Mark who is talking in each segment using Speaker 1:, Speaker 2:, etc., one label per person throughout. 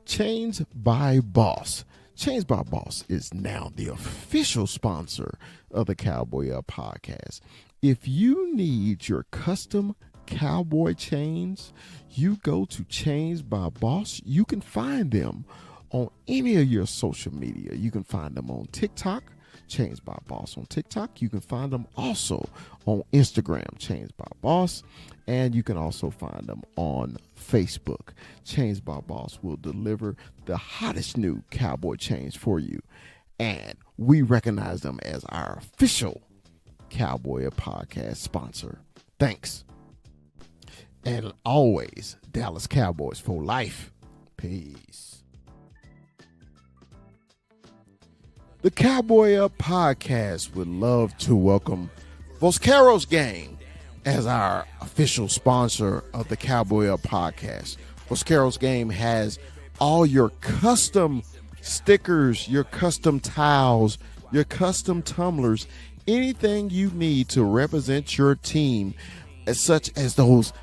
Speaker 1: Chains by Boss. Chains by Boss is now the official sponsor of the Cowboy Up podcast. If you need your custom cowboy chains, you go to Chains by Boss. You can find them on any of your social media. You can find them on TikTok, Chains by Boss on TikTok. You can find them also on Instagram, Chains by Boss, and you can also find them on Facebook. Chains by Boss will deliver the hottest new cowboy chains for you, and we recognize them as our official Cowboy Podcast sponsor. Thanks. And always, Dallas Cowboys for life. Peace. The Cowboy Up podcast would love to welcome Vosqueros Game as our official sponsor of the Cowboy Up podcast. Vosqueros Game has all your custom stickers, your custom towels, your custom tumblers, anything you need to represent your team, such as those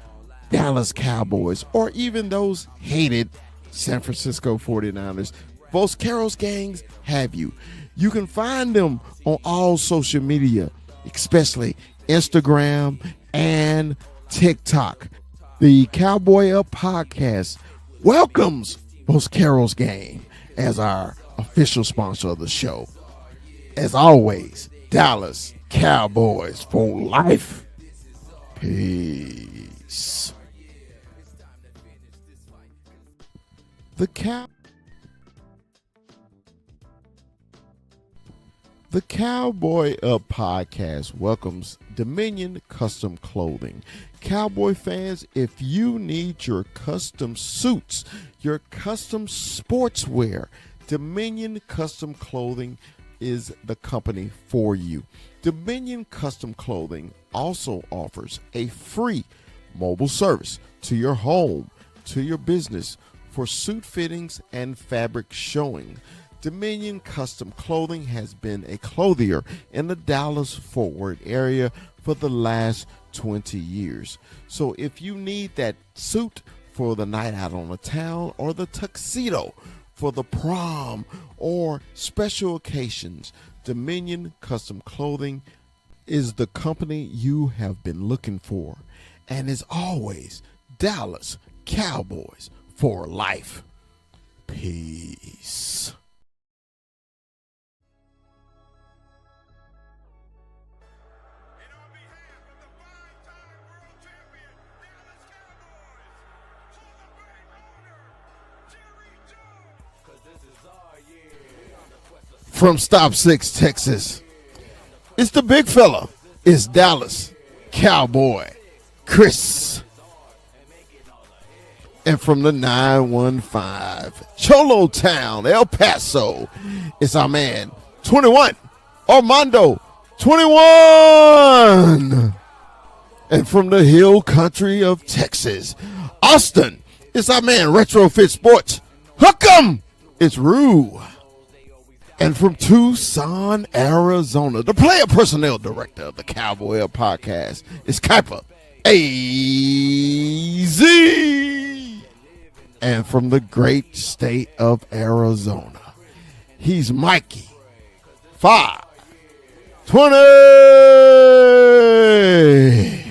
Speaker 1: Dallas Cowboys or even those hated San Francisco 49ers. Vosqueros Gangs have you. You can find them on all social media, especially Instagram and TikTok. The Cowboy Up podcast welcomes Vosqueros Gang as our official sponsor of the show. As always, Dallas Cowboys for life. Peace. The Cowboy Up podcast welcomes Dominion Custom Clothing. Cowboy fans, if you need your custom suits, your custom sportswear, Dominion Custom Clothing is the company for you. Dominion Custom Clothing also offers a free mobile service to your home, to your business for suit fittings and fabric showing. Dominion Custom Clothing has been a clothier in the Dallas-Fort Worth area for the last 20 years. So if you need that suit for the night out on the town or the tuxedo for the prom or special occasions, Dominion Custom Clothing is the company you have been looking for. And as always, Dallas Cowboys for life. Peace. From Stop 6, Texas, it's the big fella. It's Dallas Cowboy Chris. And from the 915, Cholo Town, El Paso, it's our man, 21, Armando, 21. And from the hill country of Texas, Austin, it's our man, Retrofit Sports, Hook 'em, it's Rue. And from Tucson, Arizona, the player personnel director of the Cowboy Up podcast is Kuiper AZ. And from the great state of Arizona, he's Mikey 520.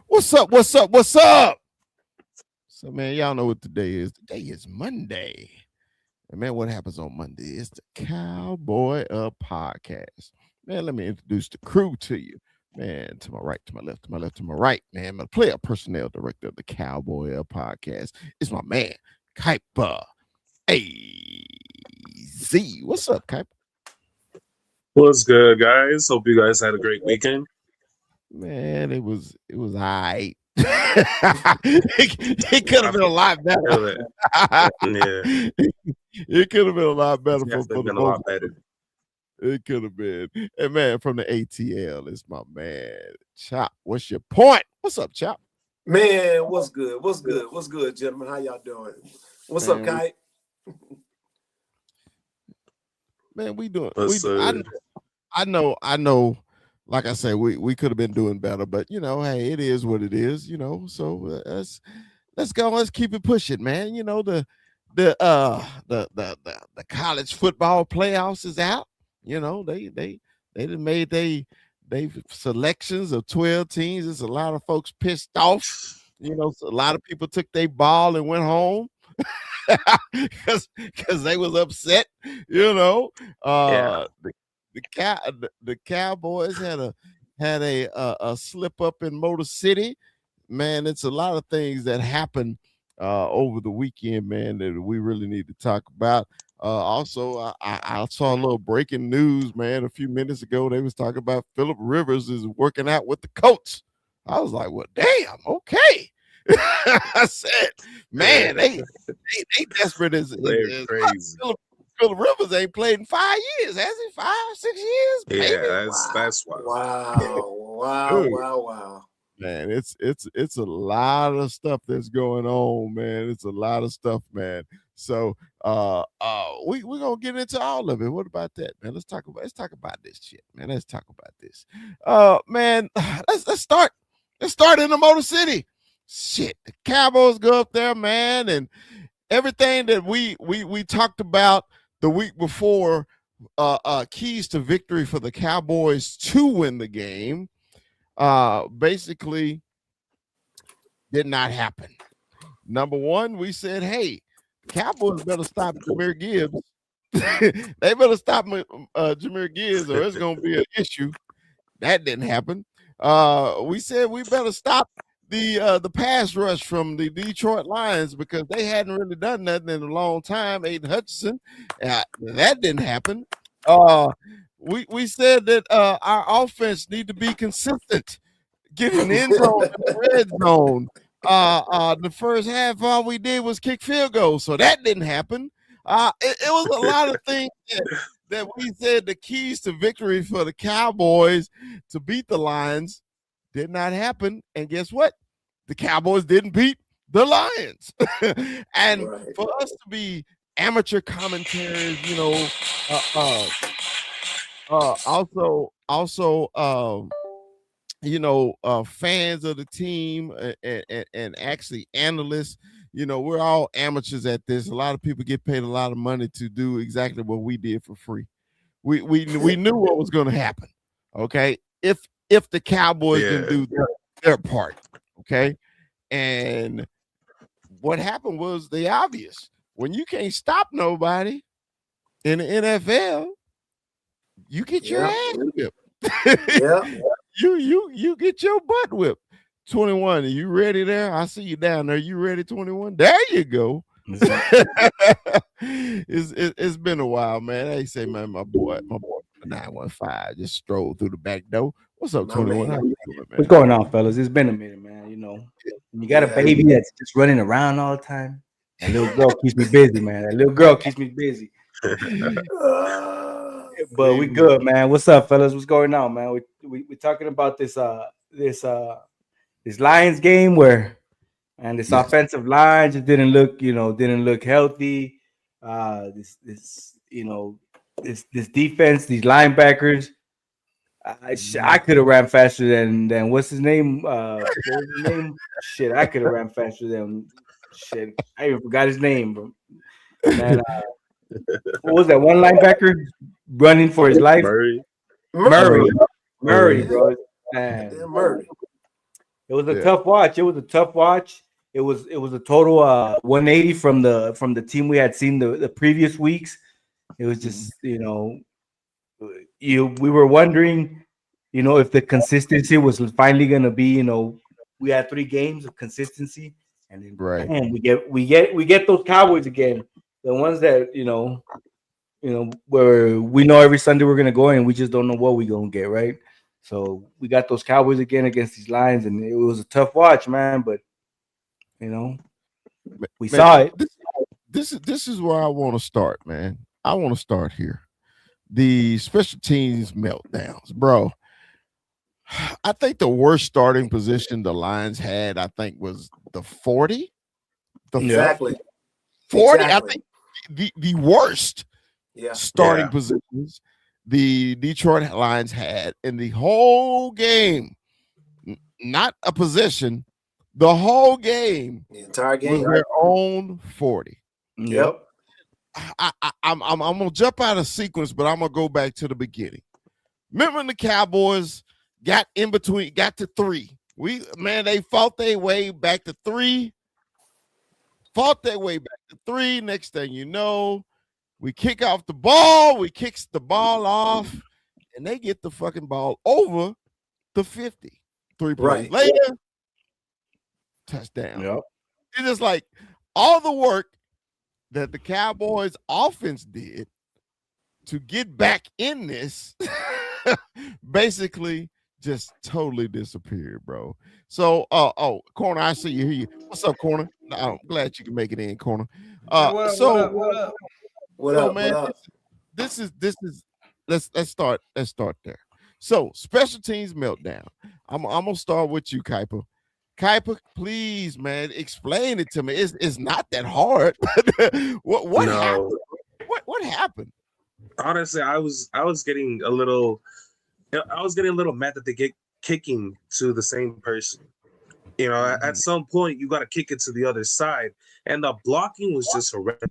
Speaker 1: What's up? What's up? What's up? So, man, y'all know what today is. Today is Monday. And, man, what happens on Monday is the Cowboy Up podcast. Man, let me introduce the crew to you. Man, to my right, to my left, to my left, to my right, man, my player personnel director of the Cowboy Up podcast is my man, Kuiper AZ. What's up, Kuiper?
Speaker 2: What's good, guys? Hope you guys had a great weekend.
Speaker 1: Man, it was all right. it could have been a lot better.
Speaker 2: Yeah.
Speaker 1: It could have been a lot better. It could have been. And man, from the ATL, it's my man, Chop. What's your point? What's up, Chop?
Speaker 3: Man, what's good? What's good? What's good, gentlemen? How y'all doing? What's up, Kite?
Speaker 1: Man, we doing.
Speaker 2: What's
Speaker 1: I know. Like I said, we could have been doing better, but hey, it is what it is. So let's go. Let's keep it pushing, man. The college football playoffs is out. They done made they selections of 12 teams. There's a lot of folks pissed off. So a lot of people took their ball and went home because they was upset.
Speaker 2: yeah.
Speaker 1: The Cowboys had a slip up in Motor City. Man, it's a lot of things that happened over the weekend, man, that we really need to talk about. Also, I saw a little breaking news, man, a few minutes ago. They was talking about Phillip Rivers is working out with the Colts. I was like, well, damn, okay. I said, man, they desperate as
Speaker 2: crazy.
Speaker 1: Phillip Rivers ain't played in 5 years, has he? 5, 6 years?
Speaker 2: Yeah,
Speaker 1: maybe?
Speaker 2: that's why.
Speaker 3: Wow.
Speaker 1: Man, it's a lot of stuff that's going on, man. It's a lot of stuff, man. So we're gonna get into all of it. What about that, man? Let's talk about this shit, man. Let's talk about this. Man, let's start in the Motor City. Shit, the Cowboys go up there, man, and everything that we talked about the week before, keys to victory for the Cowboys to win the game, basically did not happen. Number one, we said, hey, Cowboys better stop Jahmyr Gibbs. They better stop Jahmyr Gibbs, or it's going to be an issue. That didn't happen. We said we better stop the pass rush from the Detroit Lions because they hadn't really done nothing in a long time. Aiden Hutchinson, that didn't happen. We said that our offense need to be consistent, getting the end zone in the red zone. The first half, all we did was kick field goals, so that didn't happen. It was a lot of things that we said the keys to victory for the Cowboys to beat the Lions did not happen. And guess what? The Cowboys didn't beat the Lions. And for us to be amateur commentators, fans of the team and actually analysts, we're all amateurs at this. A lot of people get paid a lot of money to do exactly what we did for free. We knew what was going to happen. Okay, if the Cowboys didn't do their part, okay, and what happened was the obvious. When you can't stop nobody in the NFL, you get your ass whipped. You get your butt whipped. 21, are you ready there? I see you down there. You ready, 21? There you go. It's been a while, man. They say, man, my boy 915 just strolled through the back door. What's up, 21? How you doing, man?
Speaker 4: What's going on, fellas? It's been a minute, man. You got a baby that's just running around all the time. That little girl keeps me busy, man. That little girl keeps me busy. But we good, man. What's up, fellas? What's going on, man? We're talking about this Lions game where, and this offensive line just didn't look healthy. This defense, these linebackers. I could have ran faster than what's his name? What was his name? Shit, I could have ran faster than shit. I even forgot his name, bro. Man, what was that one linebacker running for his life? Murray, bro. Man,
Speaker 3: Murray.
Speaker 4: It was a tough watch. It was a total 180 from the team we had seen the previous weeks. It was just we were wondering, if the consistency was finally going to be, we had 3 games of consistency, and then man, we get those Cowboys again, the ones that where we know every Sunday we're going to go and we just don't know what we're going to get, right? So we got those Cowboys again against these Lions, and it was a tough watch, man. But we saw it.
Speaker 1: This is where I want to start, man. I want to start here. The special teams meltdowns, bro. I think the worst starting position the Lions had, I think, was the 40.
Speaker 3: Exactly.
Speaker 1: 40. Exactly. I think the worst. starting positions the Detroit Lions had in the whole game. Not a possession, the whole game,
Speaker 3: the entire game
Speaker 1: was their own 40.
Speaker 3: Yep.
Speaker 1: I'm gonna jump out of sequence, but I'm gonna go back to the beginning. Remember when the Cowboys got in between, got to 3. They fought their way back to 3. Next thing you know, we kick off the ball, we kicks the ball off, and they get the fucking ball over the 50. 3 plays later, touchdown.
Speaker 4: Yep.
Speaker 1: It's just like all the work that the Cowboys offense did to get back in this basically just totally disappeared, bro. So, Corner, I see you. Hear you. What's up, Corner? I'm glad you can make it in, Corner.
Speaker 3: What up,
Speaker 1: man?
Speaker 3: what up?
Speaker 1: This is. Let's start there. So, special teams meltdown. I'm gonna start with you, Kuiper. Kuiper, please, man, explain it to me. It's not that hard. What happened? What happened?
Speaker 2: Honestly, I was getting a little mad that they get kicking to the same person. At some point you got to kick it to the other side, and the blocking was just horrendous.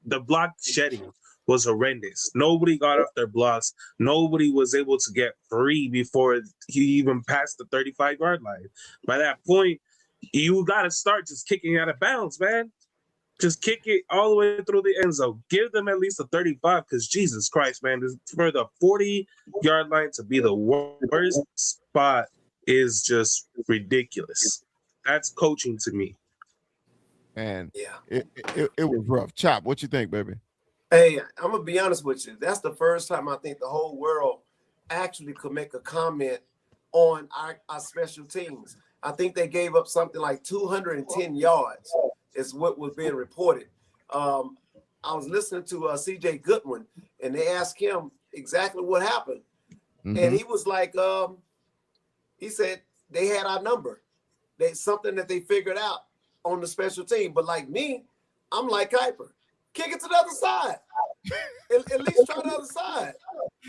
Speaker 2: The block shedding was horrendous. Nobody got off their blocks. Nobody was able to get free before he even passed the 35-yard line. By that point, you got to start just kicking out of bounds, man. Just kick it all the way through the end zone. Give them at least a 35, because Jesus Christ, man, for the 40-yard line to be the worst spot is just ridiculous. That's coaching to me.
Speaker 1: Man, it was rough. Chop, what you think, baby?
Speaker 3: Hey, I'm gonna be honest with you. That's the first time I think the whole world actually could make a comment on our special teams. I think they gave up something like 210 yards is what was being reported. I was listening to CJ Goodwin, and they asked him exactly what happened. And he was like, he said they had our number. Something that they figured out on the special team. But like me, I'm like Kuiper. Kick it to the other side. At least try the other side.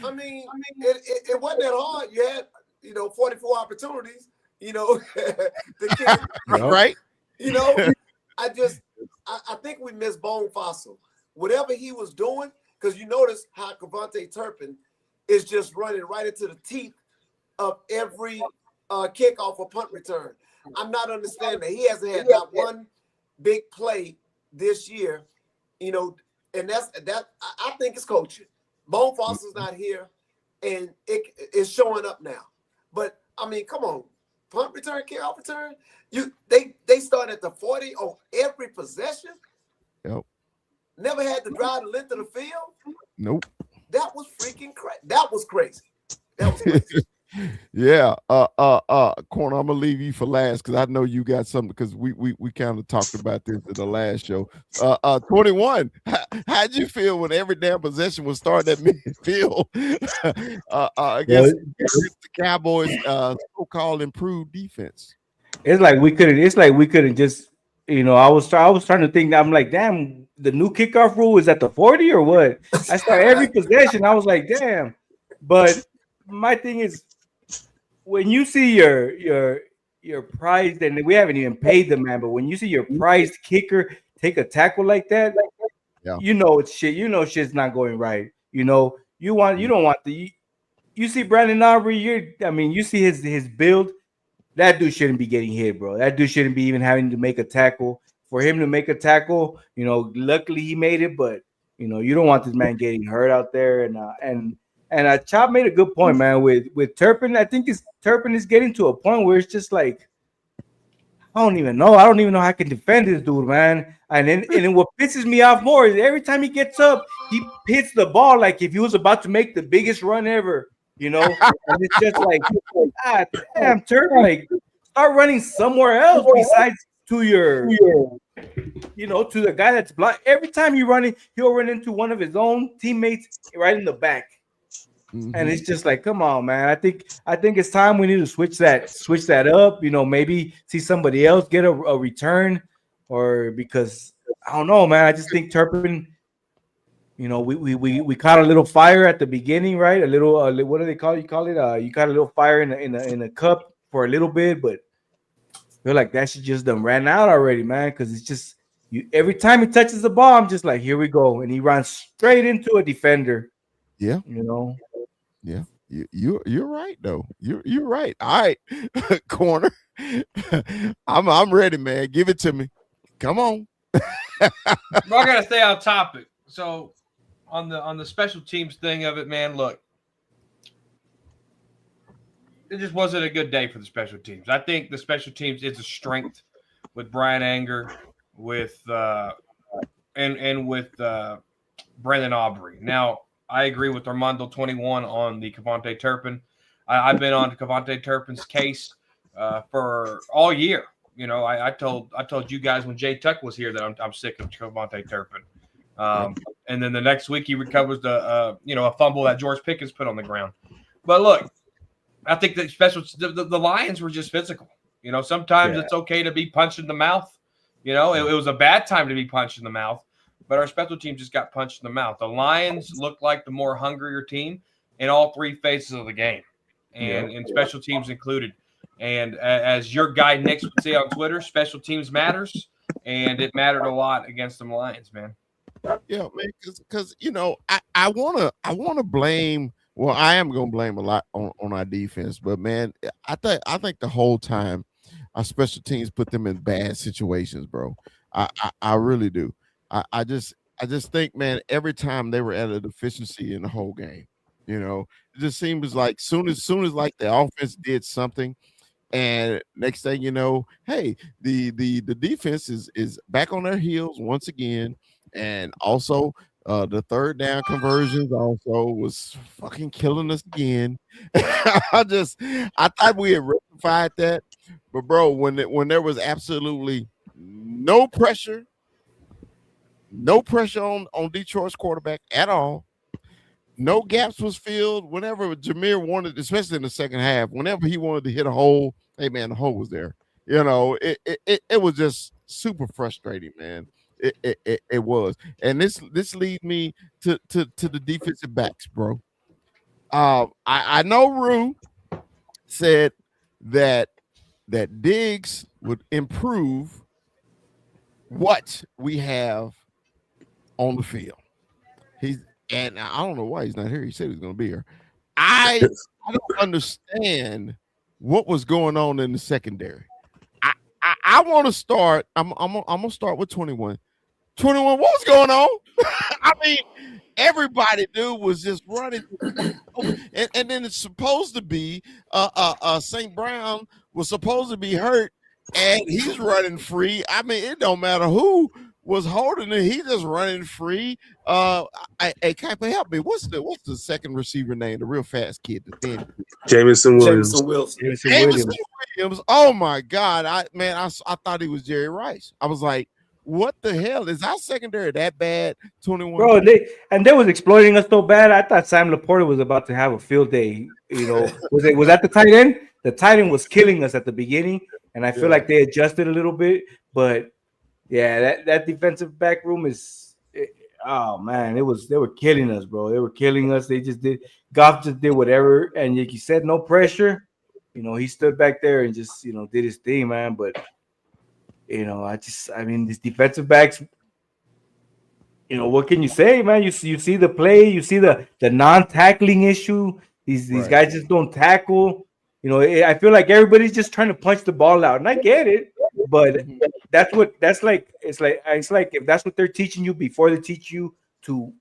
Speaker 3: I mean, it wasn't that hard. You had, 44 opportunities, to kick it.
Speaker 1: Right?
Speaker 3: I think we missed Bone Fossil. Whatever he was doing, because you notice how Cavante Turpin is just running right into the teeth of every kickoff or punt return. I'm not understanding that. He hasn't had not one big play this year, and that's I think it's coaching. Bone Fossil's not here, and it's showing up now. But I mean, come on, punt return, kickoff return. They start at the 40 on every possession.
Speaker 1: Yep.
Speaker 3: Never had to drive the length of the field.
Speaker 1: Nope.
Speaker 3: That was freaking crazy. That was crazy.
Speaker 1: Yeah. Corner, I'm gonna leave you for last because I know you got something, because we kind of talked about this in the last show. 21. How'd you feel when every damn possession was started at midfield against the Cowboys so-called improved defense?
Speaker 4: It's like we couldn't just, I was trying to think. I'm like, damn, the new kickoff rule is at the 40 or what? I start every possession. I was like, damn. But my thing is, when you see your prized, and we haven't even paid the man, but when you see your prized kicker take a tackle like that, it's shit. Shit's not going right. You don't want you see Brandon Aubrey. You see his build. That dude shouldn't be getting hit, bro. That dude shouldn't be even having to make a tackle. For him to make a tackle, luckily he made it, but you don't want this man getting hurt out there. And Chop made a good point, man. With Turpin, I think Turpin is getting to a point where it's just like, I don't even know how I can defend this dude, man. And then what pisses me off more is every time he gets up, he hits the ball like if he was about to make the biggest run ever, And it's just like, damn, Turpin, like, start running somewhere else besides to to the guy that's blocked. Every time he'll run into one of his own teammates right in the back. And it's just like, come on, man. I think it's time we need to switch that up. Maybe see somebody else get a return, or because I don't know, man. I just think Turpin, We caught a little fire at the beginning, right? A little, what do they call it? You call it? You caught a little fire in a cup for a little bit, but I feel like that shit just done ran out already, man. Because it's just every time he touches the ball, I'm just like, here we go, and he runs straight into a defender.
Speaker 1: Yeah. Yeah. You're right though. You're right. All right, corner. I'm ready, man. Give it to me. Come on.
Speaker 5: We're gonna stay on topic. So on the special teams thing of it, man, look, it just wasn't a good day for the special teams. I think the special teams is a strength with Brian Anger, with and with Brandon Aubrey. Now, I agree with Armando 21 on the Cavante Turpin. I've been on Cavante Turpin's case for all year. I told you guys when Jay Tuck was here that I'm sick of Cavante Turpin. And then the next week he recovers a fumble that George Pickens put on the ground. But look, I think that the Lions were just physical. Sometimes it's okay to be punched in the mouth. It was a bad time to be punched in the mouth, but our special team just got punched in the mouth. The Lions looked like the more hungrier team in all three phases of the game, and special teams included. And as your guy Nick would say on Twitter, special teams matters, and it mattered a lot against the Lions, man.
Speaker 1: Yeah, man, because I wanna blame. Well, I am gonna blame a lot on our defense, but man, I think the whole time our special teams put them in bad situations, bro. I really do. I just think, man, every time they were at a deficiency in the whole game, it just seems like soon as like the offense did something, and next thing you know, hey, the defense is back on their heels once again, and also the third down conversions also was fucking killing us again. I thought we had rectified that, but bro, when there was absolutely no pressure on Detroit's quarterback at all. No gaps was filled. Whenever Jameer wanted, especially in the second half, whenever he wanted to hit a hole, hey man, the hole was there. It was just super frustrating, man. It was, and this leads me to the defensive backs, bro. I know Rue said that Diggs would improve what we have on the field. And I don't know why he's not here. He said he was going to be here. I don't understand what was going on in the secondary. I want to start. I'm gonna start with 21. 21, what was going on? I mean, everybody, dude, was just running, and then it's supposed to be St. Brown was supposed to be hurt, and he's running free. I mean, it don't matter who was holding it; he just running free. Hey, Kaipa, help me. What's the second receiver name? The real fast kid, the thin
Speaker 2: Jameson Williams.
Speaker 1: Jameson Williams. Oh my God, I thought he was Jerry Rice. I was like, what the hell is our secondary that bad? 21,
Speaker 4: bro. They was exploiting us so bad. I thought Sam Laporta was about to have a field day. Was that the tight end? The tight end was killing us at the beginning, and I feel like they adjusted a little bit, but. Yeah, that defensive back room oh man, they were killing us, bro. They were killing us. They just did. Goff just did whatever, and like you said, no pressure. He stood back there and just did his thing, man. But I mean, these defensive backs. What can you say, man? You see the play, you see the non-tackling issue. These guys just don't tackle. I feel like everybody's just trying to punch the ball out, and I get it. But it's like if that's what they're teaching you before they teach you to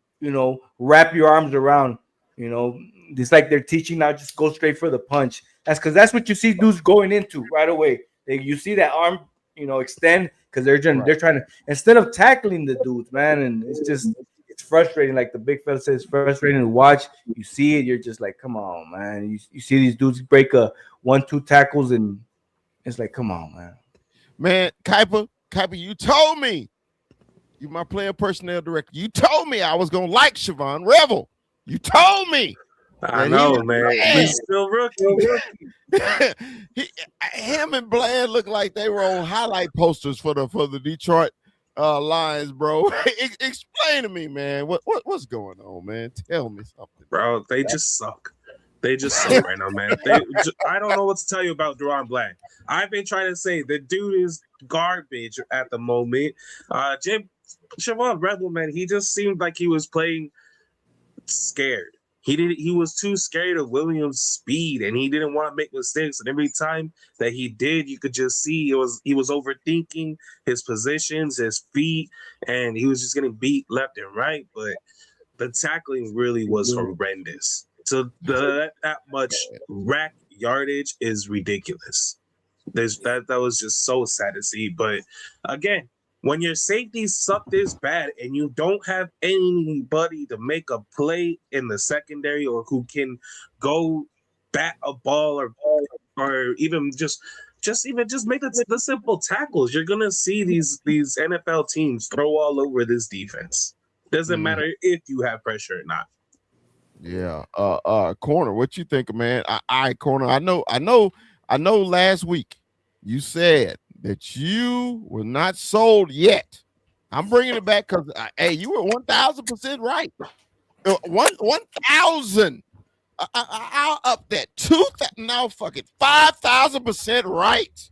Speaker 4: wrap your arms around, it's like they're teaching now just go straight for the punch. That's because that's what you see dudes going into right away. You see that arm extend because they're trying to, instead of tackling the dudes, man. And it's frustrating. Like the big fella says, it's frustrating to watch. You see it, you're just like, come on, man. You see these dudes break 1-2 tackles, and it's like, come on, man.
Speaker 1: Man, Kuiper, you told me, you my player personnel director, you told me I was going to like Siobhan Revel. You told me.
Speaker 2: I know, man. He's still rookie.
Speaker 1: Him and Bland looked like they were on highlight posters for the Detroit Lions, bro. Explain to me, man. What's going on, man? Tell me something,
Speaker 2: Bro, they just suck. They just suck right now, man. I don't know what to tell you about Duran Black. I've been trying to say the dude is garbage at the moment. Jim Siobhan Rebel, man, he just seemed like he was playing scared. He was too scared of Williams' speed, and he didn't want to make mistakes. And every time that he did, you could just see he was overthinking his positions, his feet, and he was just getting beat left and right. But the tackling really was horrendous. So that much rack yardage is ridiculous. That was just so sad to see. But again, when your safeties suck this bad and you don't have anybody to make a play in the secondary or who can go bat a ball or even just make the simple tackles, you're gonna see these NFL teams throw all over this defense. Doesn't matter if you have pressure or not.
Speaker 1: Yeah. Corner, what you think, man? Corner. I know. Last week you said that you were not sold yet. I'm bringing it back because hey, you were 1,000% right. 1,000. I'll up that 2,000. Now, fuck it, 5,000% right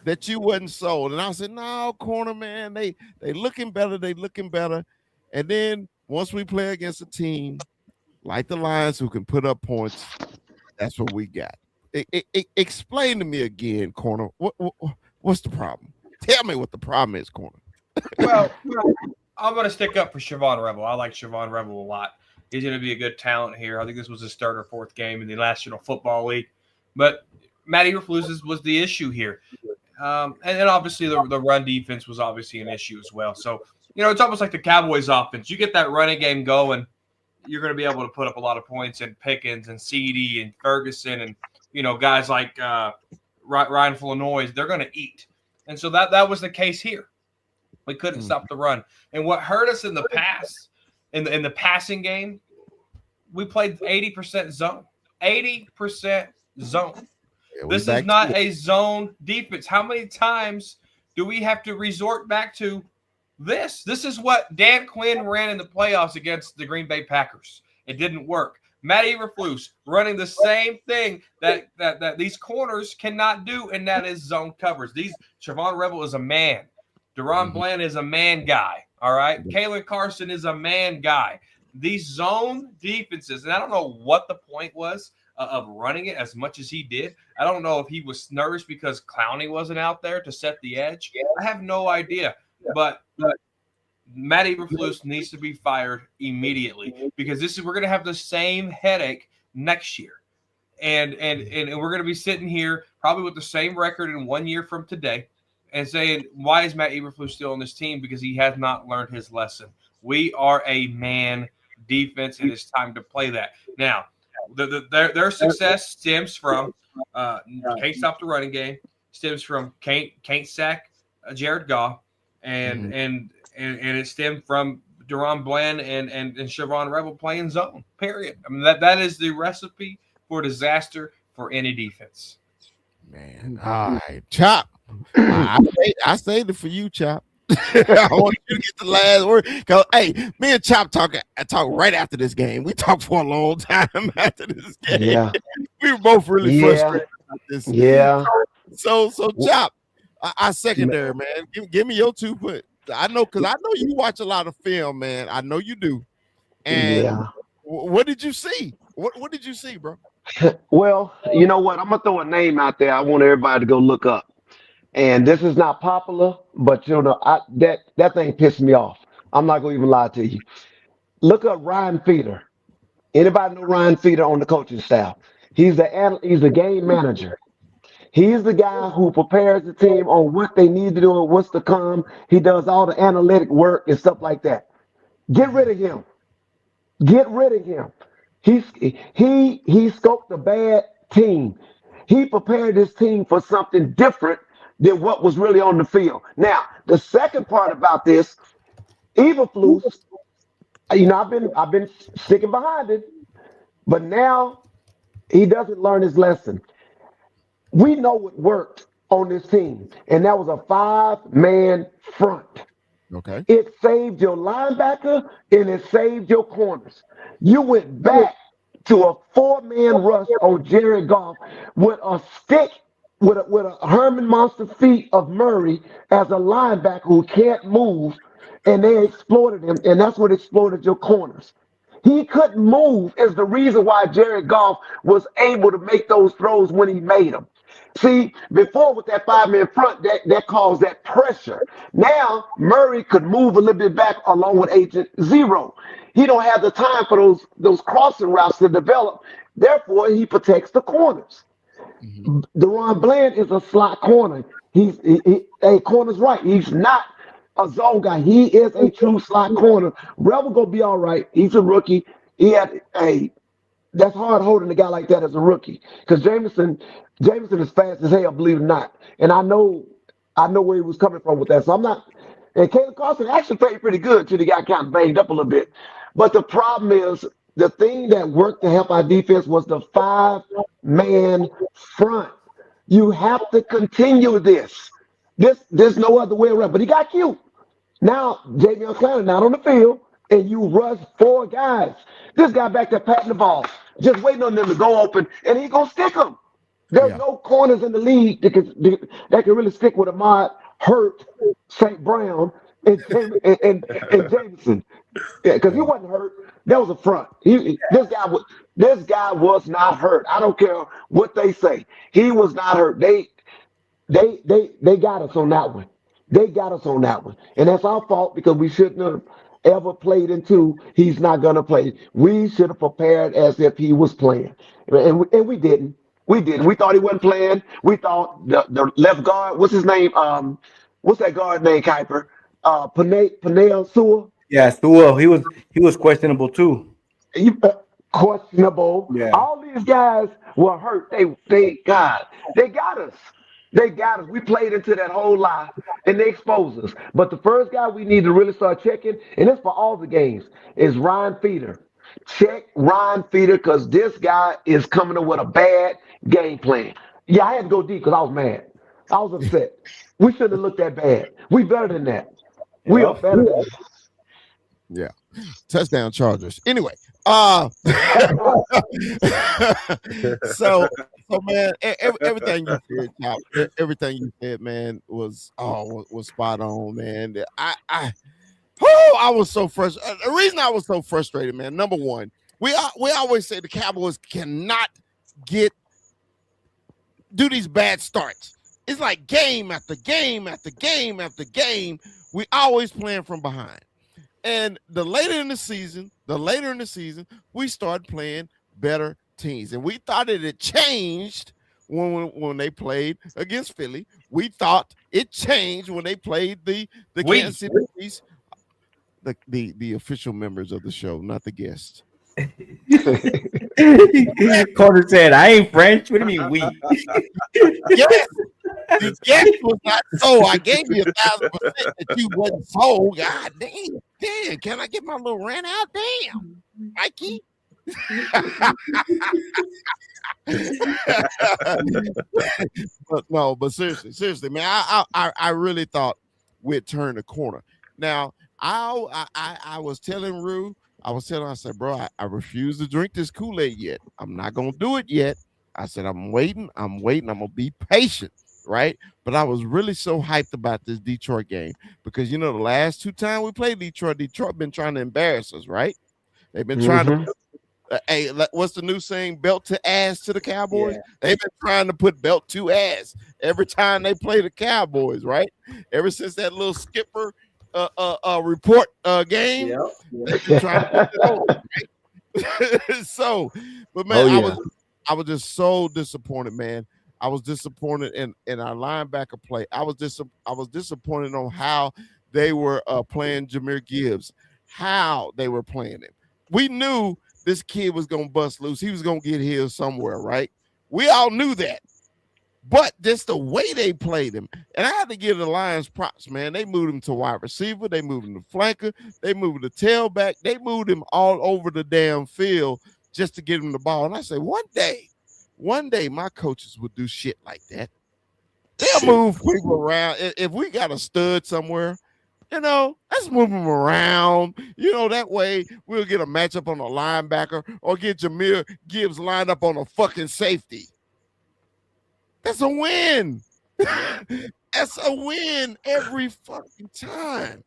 Speaker 1: that you wasn't sold. And I said, no, corner man, they looking better. They looking better. And then once we play against a team like the Lions who can put up points, that's what we got. Explain to me again, corner. What's the problem? Tell me what the problem is, corner.
Speaker 5: Well, I'm going to stick up for Siobhan Rebel. I like Siobhan Rebel a lot. He's going to be a good talent here. I think this was his third or fourth game in the National Football League. But Matt Eberflus was the issue here. And then obviously the run defense was obviously an issue as well. So, it's almost like the Cowboys offense. You get that running game going, you're going to be able to put up a lot of points, and Pickens and CD and Ferguson and, guys like Ryan Flournoy, they're going to eat. And so that was the case here. We couldn't stop the run. And what hurt us in the past, in the passing game, we played 80% zone. 80% zone. Yeah, this is not a zone defense. How many times do we have to resort back to this? This is what Dan Quinn ran in the playoffs against the Green Bay Packers. It didn't work. Matt Eberflus running the same thing that these corners cannot do, and that is zone coverage. Siobhan Rebel is a man. Duran Bland is a man guy. All right. Kalen Carson is a man guy. These zone defenses, and I don't know what the point was of running it as much as he did. I don't know if he was nervous because Clowney wasn't out there to set the edge. I have no idea. But Matt Eberflus needs to be fired immediately because we're going to have the same headache next year. And we're going to be sitting here probably with the same record in 1 year from today and saying, why is Matt Eberflus still on this team? Because he has not learned his lesson. We are a man defense, and it's time to play that. Now, their success stems from can't stop the running game, stems from can't sack Jared Goff, and it stemmed from Duran Bland and Siobhan Rebel playing zone, period. I mean, that is the recipe for disaster for any defense.
Speaker 1: Man, all right, Chop. I saved it for you, Chop. I want you to get the last word. Cause hey, me and Chop talk right after this game. We talked for a long time after this game.
Speaker 6: Yeah.
Speaker 1: We were both really frustrated about this.
Speaker 6: Yeah.
Speaker 1: So Chop, I secondary, man. Give me your 2 foot. I know because I know you watch a lot of film, man. I know you do. And what did you see? What did you see, bro?
Speaker 6: Well, you know what? I'm gonna throw a name out there. I want everybody to go look up. And this is not popular, but that thing pissed me off. I'm not gonna even lie to you. Look up Ryan Feeder. Anybody know Ryan Feeder on the coaching staff? He's the game manager. He's the guy who prepares the team on what they need to do and what's to come. He does all the analytic work and stuff like that. Get rid of him. Get rid of him. He scoped a bad team. He prepared his team for something different than what was really on the field. Now, the second part about this, Eberflus, I've been sticking behind it, but now he doesn't learn his lesson. We know what worked on this team, and that was a 5-man front.
Speaker 1: Okay.
Speaker 6: It saved your linebacker and it saved your corners. You went back to a four-man rush on Jared Goff with a stick, with a Herman Monster feet of Murray as a linebacker who can't move, and they exploited him, and that's what exploited your corners. He couldn't move is the reason why Jared Goff was able to make those throws when he made them. See, before with that five-man front, that caused that pressure. Now Murray could move a little bit back along with Agent Zero. He don't have the time for those crossing routes to develop. Therefore, he protects the corners.
Speaker 1: Hmm.
Speaker 6: Deron Bland is a slot corner. A corner's right. He's not a zone guy. He is a true slot corner. Rebel gonna be all right. He's a rookie. He had a That's hard holding a guy like that as a rookie because Jameson is fast as hell, believe it or not. And I know where he was coming from with that. So I'm not. And Caleb Carson actually played pretty good till he got kind of banged up a little bit. But the problem is the thing that worked to help our defense was the five-man front. You have to continue this. There's no other way around. But he got cute. Now, Javion Clowney not on the field, and you rush four guys. This guy back there patting the ball, just waiting on them to go open, and he gonna stick them. There's
Speaker 1: Yeah.
Speaker 6: no corners in the league that can really stick with Ahmad, Hurt, St. Brown, and Jameson. Yeah, because he
Speaker 1: Yeah.
Speaker 6: wasn't hurt. That was a front. This guy was not hurt. I don't care what they say. He was not hurt. They got us on that one. They got us on that one. And that's our fault because we shouldn't have ever played into he's not gonna play. We should have prepared as if he was playing. And we didn't. We didn't. We thought he wasn't playing. We thought the left guard, what's his name? What's that guard name, Kuiper? Panay Sewell.
Speaker 4: Yeah, Sewell, he was questionable too.
Speaker 6: You, questionable.
Speaker 4: Yeah.
Speaker 6: All these guys were hurt. They got us. They got us. We played into that whole lie and they exposed us. But the first guy we need to really start checking, and it's for all the games, is Ryan Feeder. Check Ryan Feeder because this guy is coming up with a bad game plan. Yeah, I had to go deep because I was mad. I was upset. We shouldn't have looked that bad. We better than that. We are
Speaker 4: Yep.
Speaker 6: better than that.
Speaker 1: Yeah. Touchdown Chargers. Anyway, so man, everything you said, Chop, everything you said, man, was spot on, man. I was so frustrated. The reason I was so frustrated, man. Number one, we always say the Cowboys cannot do these bad starts. It's like game after game after game after game. We always playing from behind. And the later in the season, we started playing better teams. And we thought it had changed when they played against Philly. We thought it changed when they played the Kansas City Chiefs. The official members of the show, not the guests.
Speaker 4: Carter said, "I ain't French. What do you mean we?"
Speaker 1: Yes, the guest was not so. I gave you 1,000% that you wasn't so. God damn, can I get my little rant out? Damn, Mikey. but seriously, man, I really thought we'd turn the corner. Now, I was telling Rue, I said, bro, I refuse to drink this Kool-Aid yet. I'm not gonna do it yet. I said, I'm waiting. I'm gonna be patient, right? But I was really so hyped about this Detroit game because the last two times we played Detroit been trying to embarrass us, right? They've been trying to. Hey, what's the new saying? Belt to ass to the Cowboys.
Speaker 4: Yeah.
Speaker 1: They've been trying to put belt to ass every time they play the Cowboys, right? Ever since that little skipper report game,
Speaker 4: Yep.
Speaker 1: they've been trying to put it on, right? So, but man, I was just so disappointed, man. I was disappointed in our linebacker play. I was disappointed on how they were playing Jahmyr Gibbs, how they were playing him. We knew this kid was gonna bust loose. He was gonna get healed somewhere, right? We all knew that. But just the way they played him, and I had to give the Lions props, man. They moved him to wide receiver, they moved him to flanker, they moved him to tailback, they moved him all over the damn field just to get him the ball. And I said, one day, my coaches would do shit like that. They'll move people around. If we got a stud somewhere, Let's move him around. That way we'll get a matchup on a linebacker or get Jameer Gibbs lined up on a fucking safety. That's a win. That's a win every fucking time.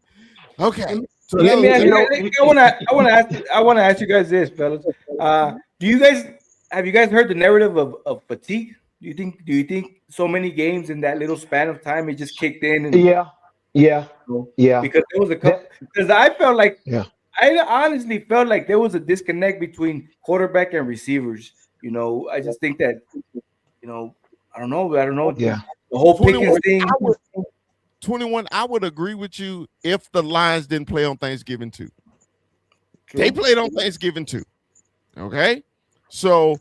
Speaker 1: Okay. So
Speaker 4: Let me ask
Speaker 3: You
Speaker 4: you.
Speaker 3: know,
Speaker 4: I want to ask you guys this, fellas. Do you guys have you guys heard the narrative of fatigue? Do you think so many games in that little span of time it just kicked in and
Speaker 6: Yeah, yeah, yeah.
Speaker 4: because there was a couple
Speaker 6: That,
Speaker 4: because I felt like
Speaker 6: yeah.
Speaker 4: I honestly felt like there was a disconnect between quarterback and receivers. I just think that I don't know. The,
Speaker 6: Yeah.
Speaker 4: the whole
Speaker 1: 21,
Speaker 4: Pickens thing.
Speaker 1: I would 21, I would agree with you if the Lions didn't play on Thanksgiving too. They
Speaker 4: True.
Speaker 1: played on Thanksgiving too. Okay. So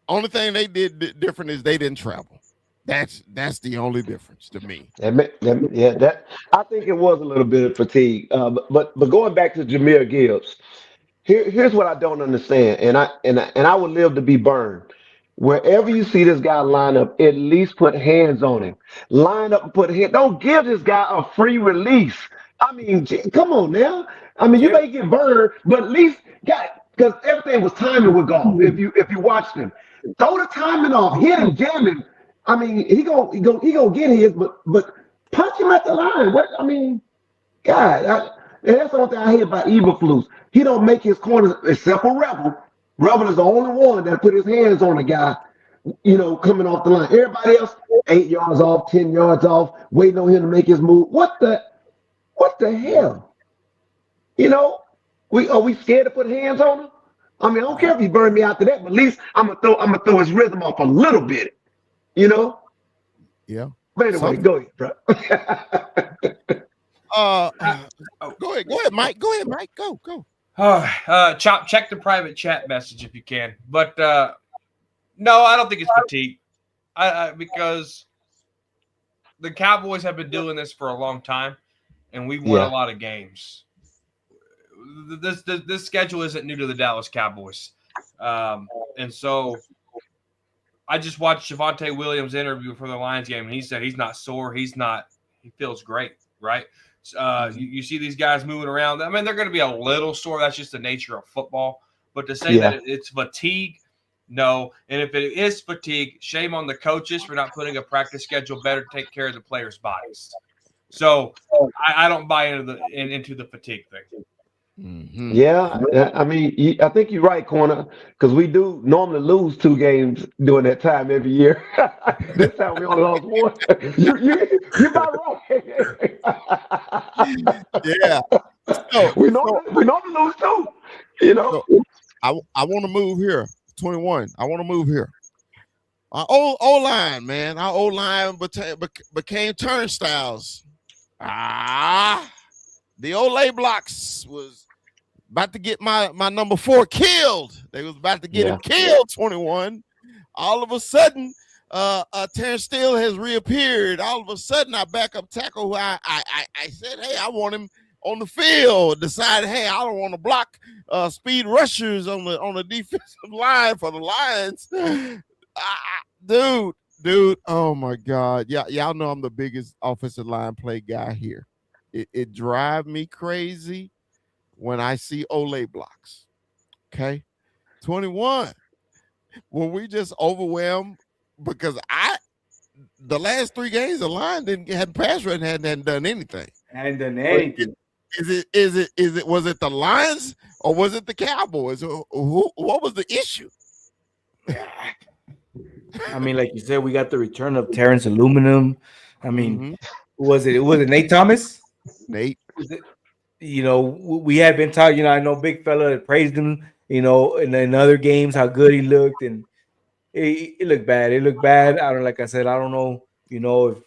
Speaker 1: only thing they did different is they didn't travel. That's the only difference to me.
Speaker 6: Yeah, that I think it was a little bit of fatigue. But going back to Jameer Gibbs, here's what I don't understand, and I would live to be burned. Wherever you see this guy line up, at least put hands on him. Line up and put hand. Don't give this guy a free release. I mean, come on now. I mean, you
Speaker 4: Yeah.
Speaker 6: may get burned, but at least got because everything was timing with golf. If you watched him, throw the timing off, hit him, jam him. I mean, he gonna get his, but punch him at the line. What I mean, God, and that's the only thing I hate about Eberflus. He don't make his corners except for Rebel. Rebel is the only one that put his hands on the guy, coming off the line. Everybody else, 8 yards off, 10 yards off, waiting on him to make his move. What the hell? You know, we scared to put hands on him? I mean, I don't care if he burned me after that, but at least I'm gonna throw his rhythm off a little bit, you know.
Speaker 1: Yeah.
Speaker 6: But anyway,
Speaker 1: Some
Speaker 6: go ahead, bro.
Speaker 1: uh go ahead, Mike. Go ahead, Mike. Go.
Speaker 5: Chop, check the private chat message if you can. But no, I don't think it's fatigue. Because the Cowboys have been doing this for a long time, and we've won a
Speaker 6: Yeah.
Speaker 5: lot of games. This schedule isn't new to the Dallas Cowboys, and so I just watched Javonte Williams' interview for the Lions game, and he said he's not sore. He feels great, right? You see these guys moving around. I mean, they're going to be a little sore. That's just the nature of football. But to say
Speaker 6: Yeah.
Speaker 5: that it's fatigue, no. And if it is fatigue, shame on the coaches for not putting a practice schedule better to take care of the players' bodies. So I don't buy into the fatigue thing.
Speaker 1: Mhm.
Speaker 6: Yeah, I mean, I think you're right, corner, because we do normally lose 2 games during that time every year. This time we only lost one. You about right.
Speaker 1: Yeah. So,
Speaker 6: We
Speaker 1: so,
Speaker 6: normally lose 2. You know.
Speaker 1: so I want to move here. 21. I want to move here. Our old line, man. Our old line became turnstiles. The Olay blocks was about to get my number 4 killed. They was about to get him killed. 21. All of a sudden, Terrence Steele has reappeared. All of a sudden, our backup tackle, who I said, hey, I want him on the field. Decided, hey, I don't want to block speed rushers on the defensive line for the Lions. Dude, oh my God. Yeah, y'all know I'm the biggest offensive line play guy here. It drives me crazy when I see Olay blocks. Okay. 21. When we just overwhelmed because the last 3 games the line hadn't pass rush and hadn't done anything.
Speaker 4: And done anything.
Speaker 1: Was it the Lions or was it the Cowboys? What was the issue?
Speaker 4: I mean, like you said, we got the return of Terrence Aluminum. I mean, was it Nate Thomas?
Speaker 1: Nate.
Speaker 4: We had been talking, I know Big Fella had praised him, in other games, how good he looked, and it looked bad. It looked bad. Like I said, I don't know, if,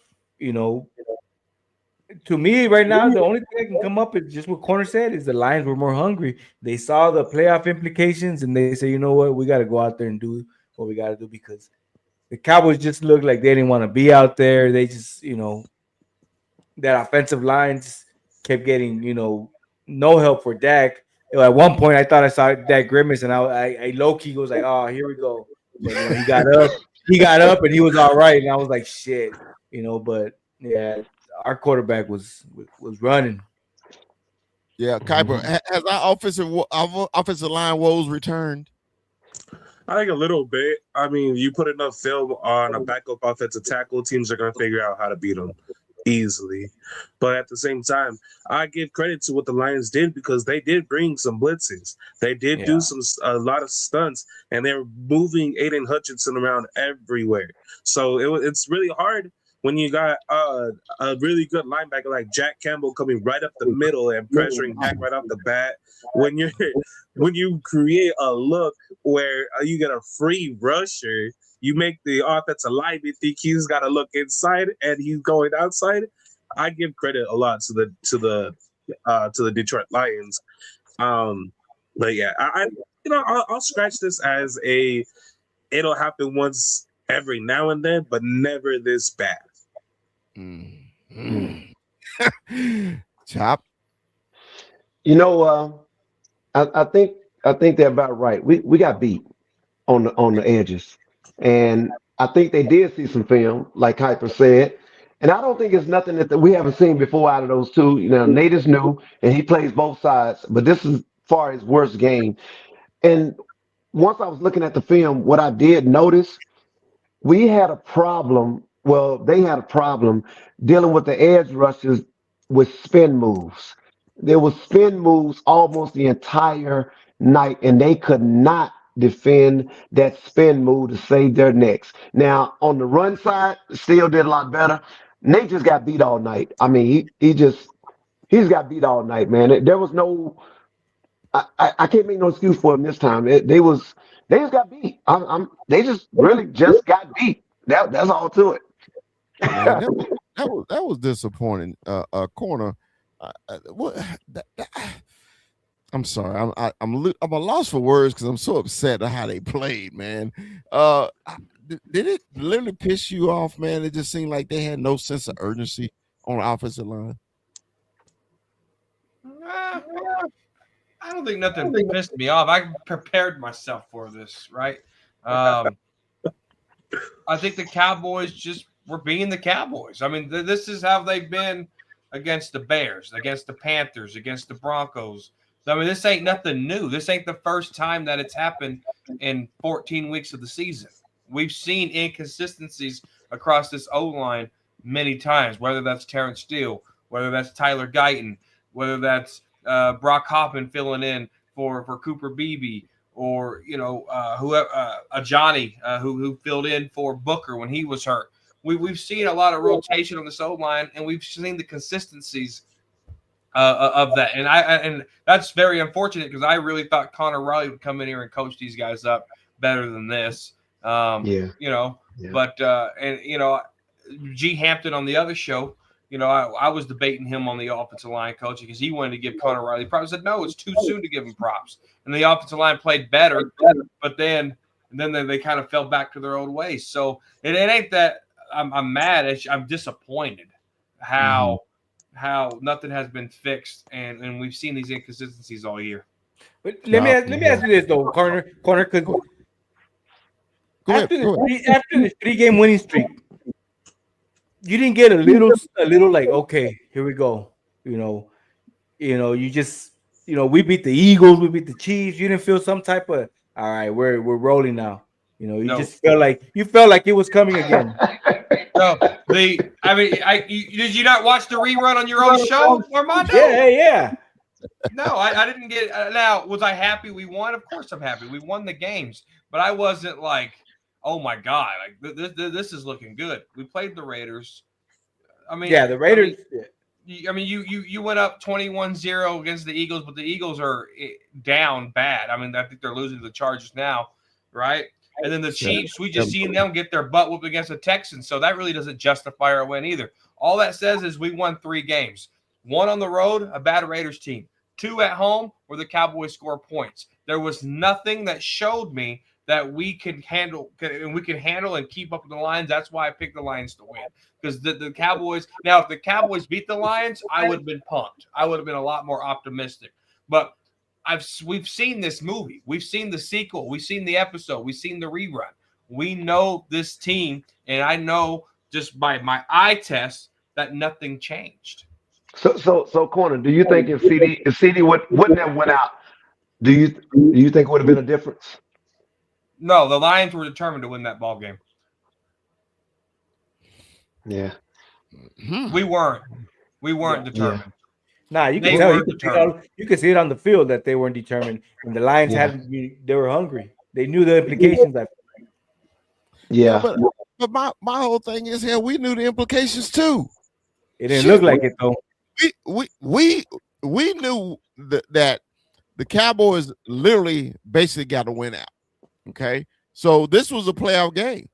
Speaker 4: to me right now, the only thing that can come up is just what Corner said is the Lions were more hungry. They saw the playoff implications and they say, you know what, we got to go out there and do what we got to do because the Cowboys just looked like they didn't want to be out there. They just, that offensive line just kept getting, no help for Dak. At one point, I thought I saw Dak grimace, and I low key was like, "Oh, here we go." But he got up, and he was all right. And I was like, "Shit," But yeah, our quarterback was running.
Speaker 1: Yeah, Kuiper, has our offensive line woes returned?
Speaker 2: I think a little bit. I mean, you put enough film on a backup offensive tackle, teams are going to figure out how to beat them easily. But at the same time, I give credit to what the Lions did because they did bring some blitzes. They did do a lot of stunts, and they're moving Aiden Hutchinson around everywhere. So it's really hard when you got a really good linebacker like Jack Campbell coming right up the middle and pressuring Dak right off the bat. When you're when you create a look where you get a free rusher, you make the offensive lineman think he's got to look inside and he's going outside. I give credit a lot to the Detroit Lions. But yeah, I'll scratch this as it'll happen once every now and then, but never this bad.
Speaker 1: Chop.
Speaker 6: You know, I think they're about right. We got beat on the edges, and I think they did see some film, like Hyper said. And I don't think it's nothing that we haven't seen before out of those two. You know, Nate is new and he plays both sides, but this is far his worst game. And once I was looking at the film, what I did notice we had a problem. Well, they had a problem dealing with the edge rushers with spin moves. There was spin moves almost the entire night, and they could not defend that spin move to save their necks. Now, on the run side, still did a lot better. Nate just got beat all night. I mean, he's got beat all night, man. There was no I can't make no excuse for them this time. They just got beat. They just really just got beat. That's all to it.
Speaker 1: Man, that was disappointing. Corner. What? I'm sorry. I'm a loss for words because I'm so upset at how they played, man. Did it literally piss you off, man? It just seemed like they had no sense of urgency on the offensive line.
Speaker 5: I don't think nothing pissed me off. I prepared myself for this, right? I think the Cowboys just were being the Cowboys. I mean, this is how they've been against the Bears, against the Panthers, against the Broncos. I mean, this ain't nothing new. This ain't the first time that it's happened in 14 weeks of the season. We've seen inconsistencies across this O-line many times, whether that's Terrence Steele, whether that's Tyler Guyton, whether that's Brock Hoffman filling in for Cooper Beebe, or whoever Johnny who filled in for Booker when he was hurt. We've seen a lot of rotation on the O line, and we've seen the consistencies of that, and that's very unfortunate because I really thought Connor Riley would come in here and coach these guys up better than this. But G Hampton on the other show. I was debating him on the offensive line coaching because he wanted to give Connor Riley props. I said, no, it's too soon to give him props. And the offensive line played better, but then they kind of fell back to their old ways. So it ain't that I'm mad. I'm disappointed how nothing has been fixed, and we've seen these inconsistencies all year.
Speaker 4: But let me ask you this though, Corner, because after the 3-game winning streak, you didn't get a little like, okay, here we go. You just we beat the Eagles, we beat the Chiefs. You didn't feel some type of all right, we're rolling now. Just felt like it was coming again.
Speaker 5: No, did you not watch the rerun on your own show, Armando?
Speaker 4: Yeah.
Speaker 5: No, I didn't get. Now, was I happy we won? Of course, I'm happy we won the games, but I wasn't like, oh my god, like this is looking good. We played the Raiders. I mean,
Speaker 4: the Raiders.
Speaker 5: You went up 21-0 against the Eagles, but the Eagles are down bad. I mean, I think they're losing to the Chargers now, right? And then the Chiefs, we just seen them get their butt whooped against the Texans, so that really doesn't justify our win either. All that says is we won 3 games. 1 on the road, a bad Raiders team. 2 at home, where the Cowboys score points. There was nothing that showed me that we can handle and keep up with the Lions. That's why I picked the Lions to win. Because the Cowboys, now if the Cowboys beat the Lions, I would have been pumped. I would have been a lot more optimistic. But we've seen this movie. We've seen the sequel. We've seen the episode. We've seen the rerun. We know this team, and I know just by my eye test that nothing changed.
Speaker 6: So, corner. Do you think if CD wouldn't have went out, do you think it would have been a difference?
Speaker 5: No, the Lions were determined to win that ball game.
Speaker 6: Yeah,
Speaker 5: We weren't. We weren't
Speaker 4: Yeah.
Speaker 5: determined.
Speaker 4: Nah, you can
Speaker 5: They
Speaker 4: tell.
Speaker 5: were determined.
Speaker 4: You can see it on the field that they weren't determined, and the Lions
Speaker 6: Yeah.
Speaker 4: they were hungry. They knew the implications.
Speaker 1: Yeah,
Speaker 6: yeah,
Speaker 1: but my whole thing is, hell, we knew the implications too.
Speaker 4: It didn't
Speaker 1: Shit,
Speaker 4: look like it though.
Speaker 1: we knew that the Cowboys literally basically got to win out. Okay, so this was a playoff game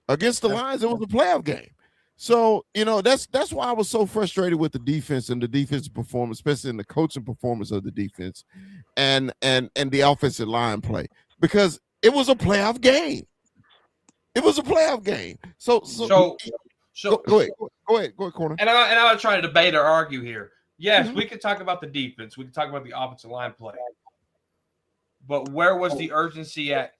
Speaker 1: against the Lions. It was a playoff game. So that's why I was so frustrated with the defense and the defensive performance, especially in the coaching performance of the defense, and the offensive line play, because it was a playoff game. It was a playoff game. So go ahead, corner.
Speaker 5: And I'm not trying to debate or argue here. Yes, we could talk about the defense. We could talk about the offensive line play. But where was the urgency at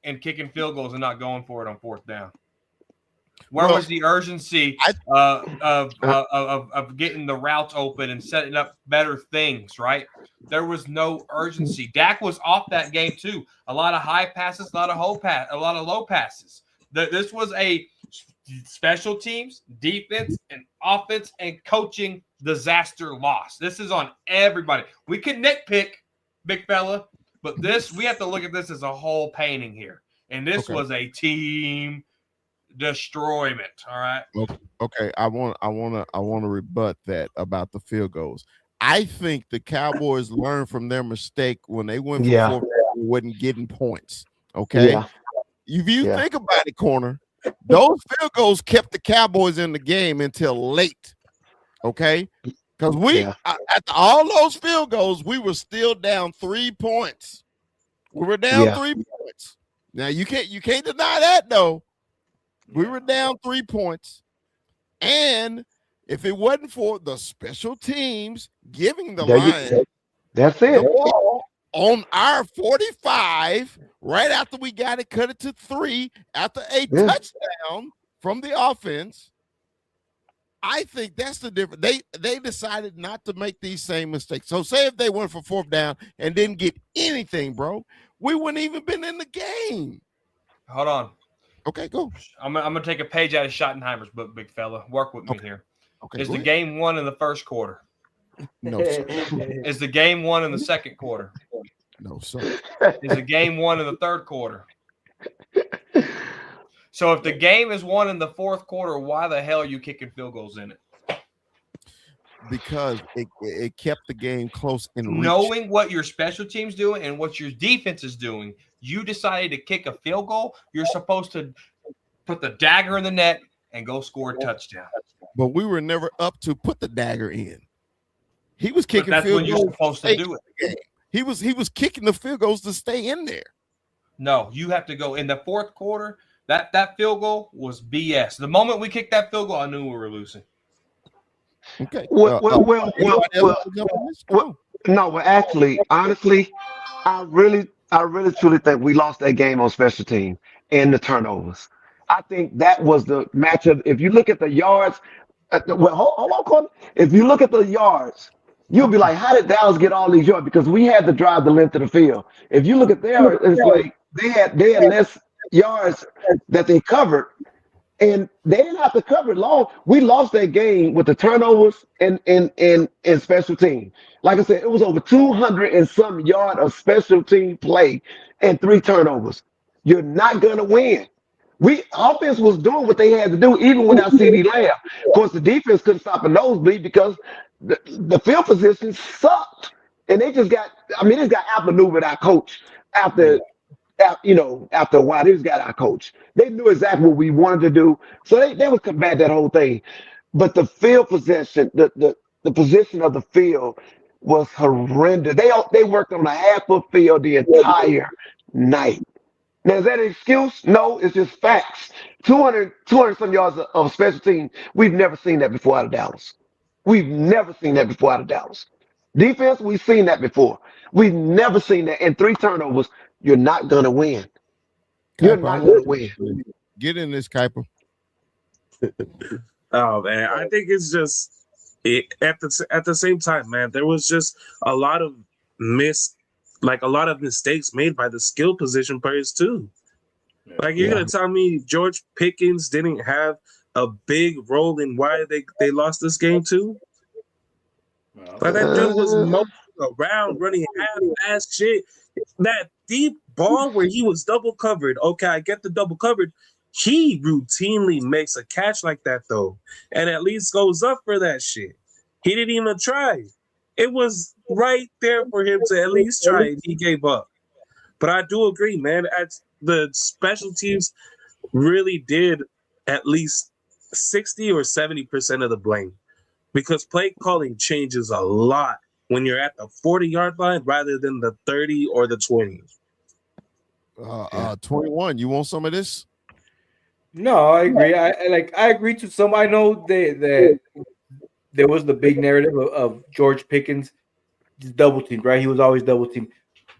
Speaker 5: in kicking field goals and not going for it on fourth down? Where was the urgency of getting the routes open and setting up better things, right? There was no urgency. Dak was off that game too. A lot of high passes, a lot of low passes. This was a special teams, defense, and offense and coaching disaster loss. This is on everybody. We can nitpick, big fella, but we have to look at this as a whole painting here. And this was a team destroyment. All right.
Speaker 1: Okay. I want to rebut that about the field goals. I think the Cowboys learned from their mistake when they went for fourth down, wasn't getting points. Okay.
Speaker 6: Yeah.
Speaker 1: If you think about it, corner, those field goals kept the Cowboys in the game until late. Okay. Because after all those field goals, we were still down 3 points. We were down 3 points. Now you can't deny that though. We were down 3 points. And if it wasn't for the special teams giving the Lions
Speaker 6: that's it.
Speaker 1: the ball on our 45, right after we got it, cut it to 3 after a touchdown from the offense, I think that's the difference. They decided not to make these same mistakes. So say if they went for fourth down and didn't get anything, bro, we wouldn't even been in the game.
Speaker 5: Hold on.
Speaker 1: Okay, go.
Speaker 5: I'm gonna take a page out of Schottenheimer's book, big fella. Work with me here.
Speaker 1: Okay,
Speaker 5: is the game won in the first quarter?
Speaker 1: No, sir.
Speaker 5: Is the game won in the second quarter?
Speaker 1: No, sir.
Speaker 5: Is the game won in the third quarter? So if the game is won in the fourth quarter, why the hell are you kicking field goals in it?
Speaker 1: Because it kept the game close and
Speaker 5: knowing what your special team's doing and what your defense is doing, you decided to kick a field goal. You're supposed to put the dagger in the net and go score a touchdown.
Speaker 1: But we were never up to put the dagger in. He was kicking
Speaker 5: that's
Speaker 1: field
Speaker 5: when
Speaker 1: goals.
Speaker 5: You're supposed to do it.
Speaker 1: He was kicking the field goals to stay in there.
Speaker 5: No, you have to go in the fourth quarter. That field goal was BS. The moment we kicked that field goal, I knew we were losing.
Speaker 1: Okay.
Speaker 6: Well, actually, honestly, I really truly think we lost that game on special team and the turnovers. I think that was the matchup. If you look at the yards, hold on, Colin. If you look at the yards, you'll be like, how did Dallas get all these yards? Because we had to drive the length of the field. If you look at theirs, it's like they had less yards that they covered. And they didn't have to cover it long. We lost that game with the turnovers and special team. Like I said, it was over 200 and some yard of special team play and 3 turnovers. You're not gonna win. Offense was doing what they had to do, even without CD Lamb. Of course, the defense couldn't stop a nosebleed because the field position sucked. And they just got outmaneuvered our coach after a while. They just got our coach. They knew exactly what we wanted to do. So they would combat that whole thing. But the field possession, the position of the field was horrendous. They worked on a half of field the entire night. Now, is that an excuse? No, it's just facts. 200 some yards of special team. We've never seen that before out of Dallas. We've never seen that before out of Dallas. Defense, we've seen that before. We've never seen that. And 3 turnovers, you're not going to win. You're not going to win.
Speaker 1: Get in this, Kuiper.
Speaker 2: Oh, man. I think it's just At the same time, man, there was just a lot of a lot of mistakes made by the skill position players too. Like you're
Speaker 1: Yeah.
Speaker 2: gonna tell me George Pickens didn't have a big role in why they lost this game too? Like that dude was
Speaker 6: Uh,
Speaker 2: mowing around, running half-ass shit. That deep ball where he was double covered. Okay, I get the double covered. He routinely makes a catch like that though, and at least goes up for that shit. He didn't even try. It was right there for him to at least try, and he gave up. But I do agree, man. The special teams really did at least 60 or 70% of the blame because play calling changes a lot when you're at the 40-yard line rather than the 30 or the 20.
Speaker 1: 21. You want some of this?
Speaker 4: No, I agree. I agree to some. I know that there was the big narrative of George Pickens double teamed, right? He was always double teamed.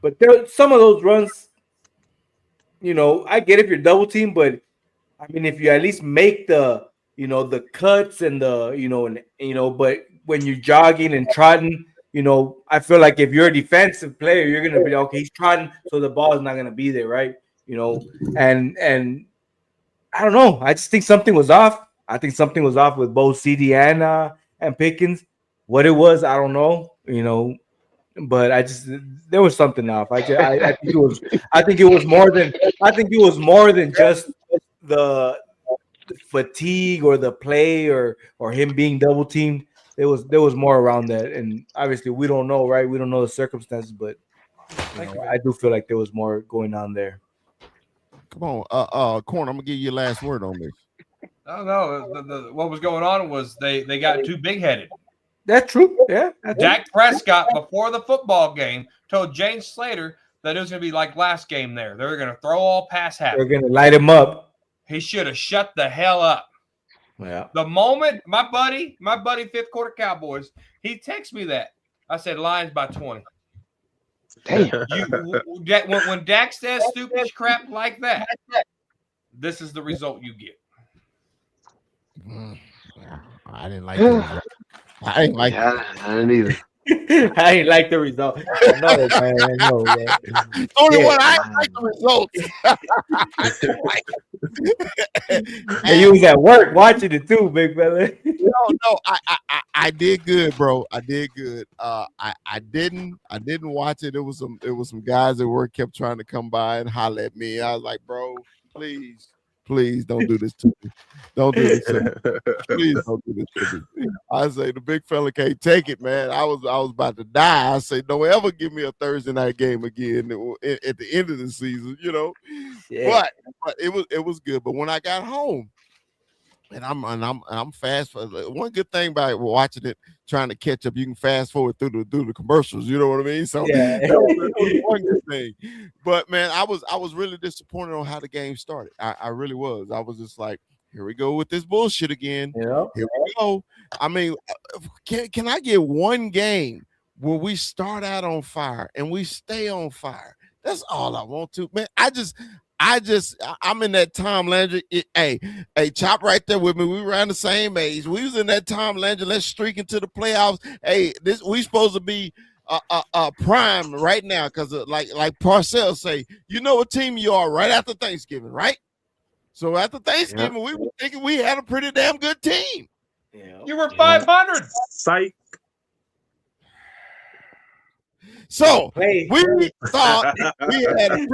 Speaker 4: But there some of those runs, I get if you're double teamed, but I mean if you at least make the cuts and but when you're jogging and trotting, I feel like if you're a defensive player, you're gonna be okay, he's trotting, so the ball is not gonna be there, right? And I don't know. I just think something was off. I think something was off with both CD and Pickens. What it was, I don't know. But there was something off. I think it was. I think it was more than just the fatigue or the play or him being double teamed. There was more around that, and obviously we don't know, right? We don't know the circumstances, but I do feel like there was more going on there.
Speaker 1: Come on, Corn. I'm gonna give you your last word on this.
Speaker 5: No. What was going on was they got too big headed.
Speaker 4: That's true. Yeah.
Speaker 5: Dak Prescott before the football game told James Slater that it was going to be like last game. They were going to throw all pass happy.
Speaker 4: They're going to light him up.
Speaker 5: He should have shut the hell up.
Speaker 4: Yeah.
Speaker 5: The moment my buddy, fifth quarter Cowboys, he texted me that. I said Lions by 20.
Speaker 6: Damn.
Speaker 5: When Dak says stupid crap like that, this is the result you get.
Speaker 1: I didn't like it. I didn't like
Speaker 6: I didn't either.
Speaker 4: I ain't like the result. I know, man. I know, man.
Speaker 1: Only one I didn't like the results. I didn't like it.
Speaker 4: And you was at work watching it too, big fella.
Speaker 1: No, I did good, bro. I did good. I didn't watch it. It was some guys at work kept trying to come by and holler at me. I was like, bro, please don't do this to me. Don't do this to me. Please don't do this to me. I say the big fella can't take it, man. I was about to die. I say, don't ever give me a Thursday night game again at the end of the season, Yeah. But it was good. But when I got home, and I'm fast. One good thing about watching it, trying to catch up, you can fast forward through the commercials. You know what I mean? So
Speaker 4: Yeah.
Speaker 1: that was one good thing. But man, I was really disappointed on how the game started. I really was. I was just like, here we go with this bullshit again.
Speaker 4: Yeah.
Speaker 1: Here we go. I mean, can I get one game where we start out on fire and we stay on fire? That's all I want to, man. I'm in that Tom Landry. Hey, Chop right there with me. We were around the same age. We was in that Tom Landry. Let's streak into the playoffs. Hey, we supposed to be prime right now because like Parcells say, you know what team you are right after Thanksgiving, right? So after Thanksgiving, we were thinking we had a pretty damn good team.
Speaker 4: Yeah.
Speaker 5: You were 500.
Speaker 2: Psych.
Speaker 1: So we thought we had a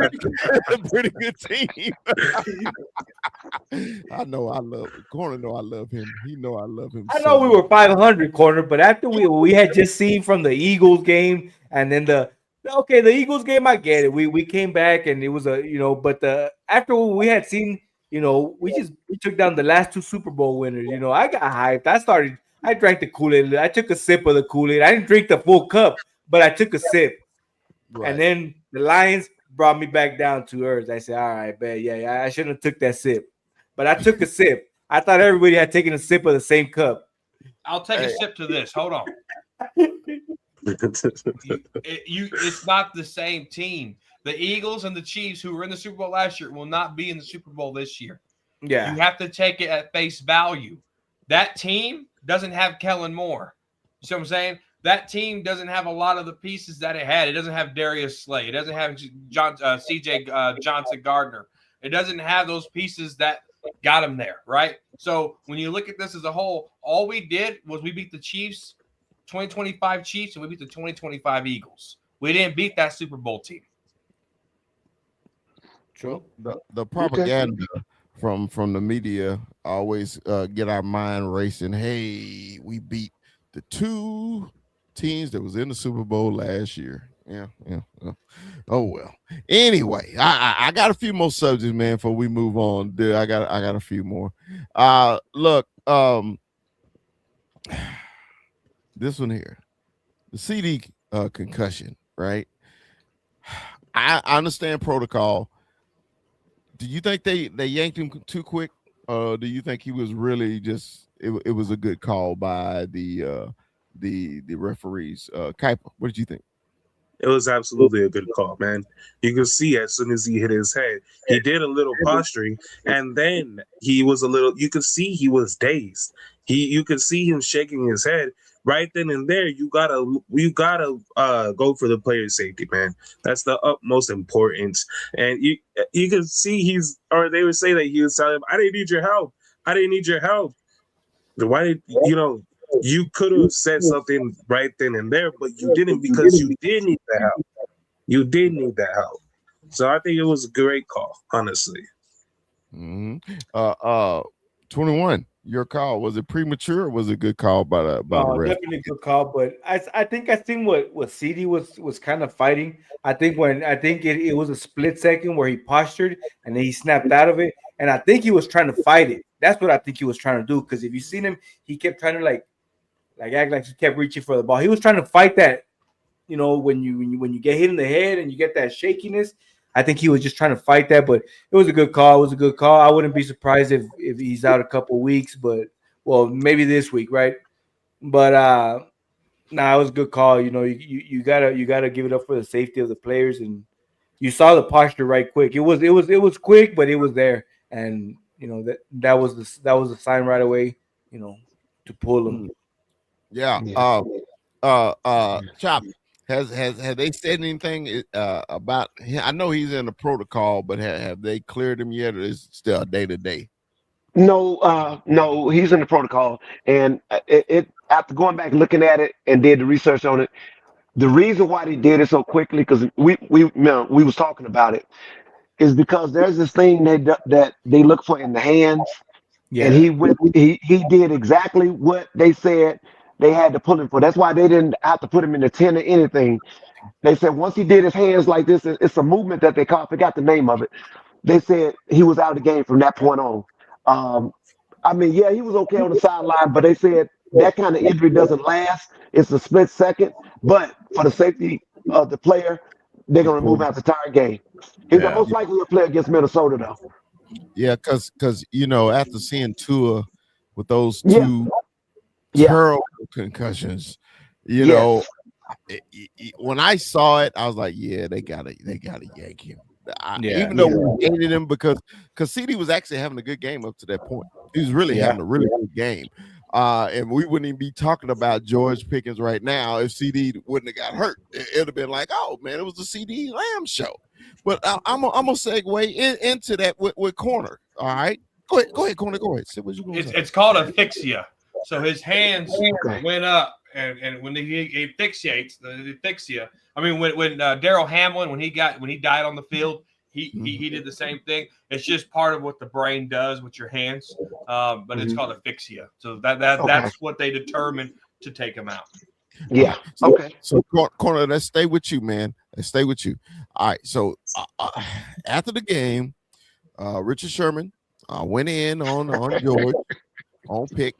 Speaker 1: pretty good team. I know I love Corner. Know I love him. He know I love him.
Speaker 4: I know we were 500 Corner, but after we had just seen from the Eagles game and then the Eagles game, I get it. We came back and it was after we had seen, we took down the last two Super Bowl winners. I got hyped. I drank the Kool-Aid. I took a sip of the Kool-Aid. I didn't drink the full cup, but I took a sip. Right. And then the Lions brought me back down to earth. I said, all right, man, yeah, I shouldn't have took that sip. But I took a sip. I thought everybody had taken a sip of the same cup.
Speaker 5: I'll take a sip to this. Hold on. It's not the same team. The Eagles and the Chiefs, who were in the Super Bowl last year, will not be in the Super Bowl this year.
Speaker 4: Yeah.
Speaker 5: You have to take it at face value. That team doesn't have Kellen Moore. You see what I'm saying? That team doesn't have a lot of the pieces that it had. It doesn't have Darius Slay. It doesn't have C.J. Johnson Gardner. It doesn't have those pieces that got him there, right? So when you look at this as a whole, all we did was we beat the Chiefs, 2025 Chiefs, and we beat the 2025 Eagles. We didn't beat that Super Bowl team.
Speaker 4: True.
Speaker 1: The propaganda from the media always get our mind racing. Hey, we beat the two teams that was in the Super Bowl last year. Yeah. Oh well. Anyway, I got a few more subjects, man. Before we move on, dude, I got a few more. Look, this one here, the CD concussion, right? I understand protocol. Do you think they yanked him too quick? Do you think he was really just it was a good call by the referees? Kuiper, what did you think?
Speaker 2: It was absolutely a good call, man. You could see as soon as he hit his head, he did a little posturing, and then he was a little. You could see he was dazed. You could see him shaking his head right then and there. You gotta go for the player safety, man. That's the utmost importance. And you can see or they would say that he was telling him, "I didn't need your help. I didn't need your help." Why did you could have said something right then and there, but you didn't because you did need the help. You did need that help. So I think it was a great call, honestly.
Speaker 1: 21. Your call, was it premature or was it a good call by the ref?
Speaker 4: Definitely a good call, but I think what CD was kind of fighting. I think it was a split second where he postured and then he snapped out of it, and I think he was trying to fight it. That's what I think he was trying to do, because if you seen him, he kept trying to like act like he kept reaching for the ball. He was trying to fight that, when you get hit in the head and you get that shakiness. I think he was just trying to fight that, but it was a good call. It was a good call. I wouldn't be surprised if he's out a couple weeks, but maybe this week, right? But it was a good call. You gotta give it up for the safety of the players, and you saw the posture right quick. It was quick, but it was there, and that was the sign right away. To pull him.
Speaker 1: Yeah. Chop. Have they said anything about him? I know he's in the protocol, but have they cleared him yet, or is it still day to day?
Speaker 6: No, he's in the protocol, and it after going back and looking at it and did the research on it, the reason why they did it so quickly, because we was talking about it, is because there's this thing that they look for in the hands, and he did exactly what they said they had to pull him for. That's why they didn't have to put him in the 10 or anything. They said once he did his hands like this, it's a movement that they call. I forgot the name of it. They said he was out of the game from that point on. He was okay on the sideline, but they said that kind of injury doesn't last. It's a split second, but for the safety of the player, they're gonna remove him out the entire game. He's most likely to play against Minnesota, though.
Speaker 1: Yeah, because after seeing Tua with those two terrible concussions, when I saw it, I was like, yeah, they gotta yank him. Even though we hated him because CD was actually having a good game up to that point. He was really having a really good game. And we wouldn't even be talking about George Pickens right now if CD wouldn't have got hurt. It would have been like, oh man, it was the CD Lamb show. But I'm gonna segue into that with Corner. All right, go ahead, Corner. Go ahead. Say what you gonna say.
Speaker 5: It's called asphyxia. So his hands went up, and when he asphyxiates, the asphyxia. I mean, when Darrell Hamlin, when he died on the field, he did the same thing. It's just part of what the brain does with your hands, but it's called asphyxia. So that's what they determined to take him out.
Speaker 6: Yeah.
Speaker 1: So Corner, let's stay with you, man. Let's stay with you. All right. So after the game, Richard Sherman went in on George on Pick.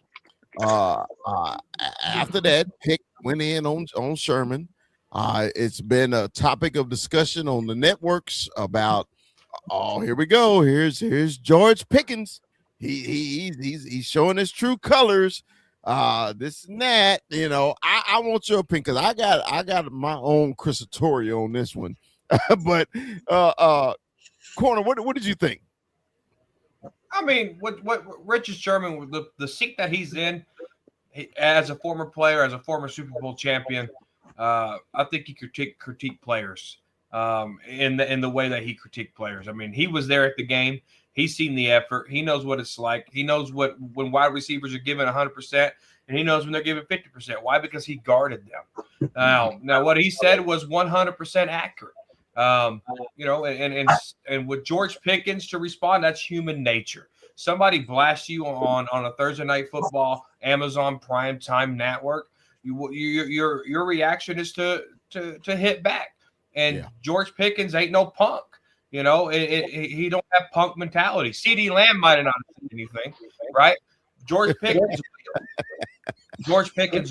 Speaker 1: After that, Pick went in on Sherman. It's been a topic of discussion on the networks about. Oh, here we go. Here's George Pickens. He's showing his true colors. This and that. I want your opinion because I got my own crisatory on this one. But Corner, what did you think?
Speaker 5: I mean, what Richard Sherman, the seat that he's in, as a former player, as a former Super Bowl champion, I think he critique players in the way that he critiqued players. I mean, he was there at the game. He's seen the effort. He knows what it's like. He knows when wide receivers are given 100%, and he knows when they're given 50%. Why? Because he guarded them. Now what he said was 100% accurate. And with George Pickens to respond, that's human nature. Somebody blasts you on a Thursday night football, Amazon Prime Time Network. Your reaction is to hit back. And George Pickens ain't no punk. He don't have punk mentality. CeeDee Lamb might have not said anything, right? George Pickens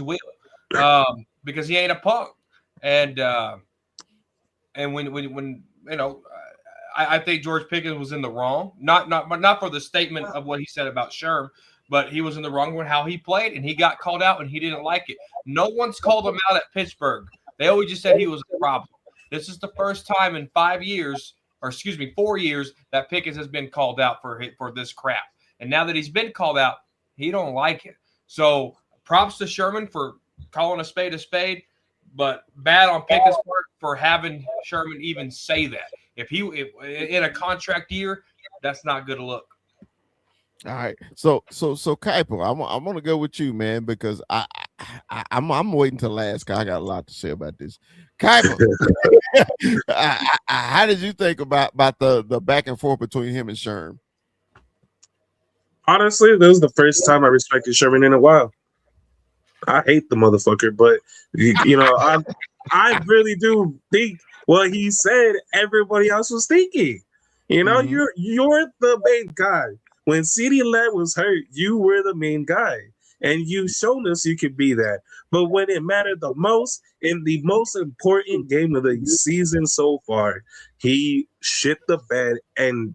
Speaker 5: will, because he ain't a punk. And when I think George Pickens was in the wrong. Not for the statement of what he said about Sherm, but he was in the wrong with how he played, and he got called out, and he didn't like it. No one's called him out at Pittsburgh. They always just said he was a problem. This is the first time in 4 years, that Pickens has been called out for this crap. And now that he's been called out, he don't like it. So props to Sherman for calling a spade, but bad on Pickens' part for having Sherman even say that. If in a contract year, that's not good to look.
Speaker 1: All right, so Kuiper, I'm gonna go with you, man, because I'm waiting till last. I got a lot to say about this. Kuiper, how did you think about the back and forth between him and Sherm?
Speaker 2: Honestly, this was the first time I respected Sherman in a while. I hate the motherfucker, but I really do think what he said everybody else was thinking. You're the main guy. When CeeDee Lamb was hurt, you were the main guy, and you've shown us you could be that. But when it mattered the most, in the most important game of the season so far, he shit the bed and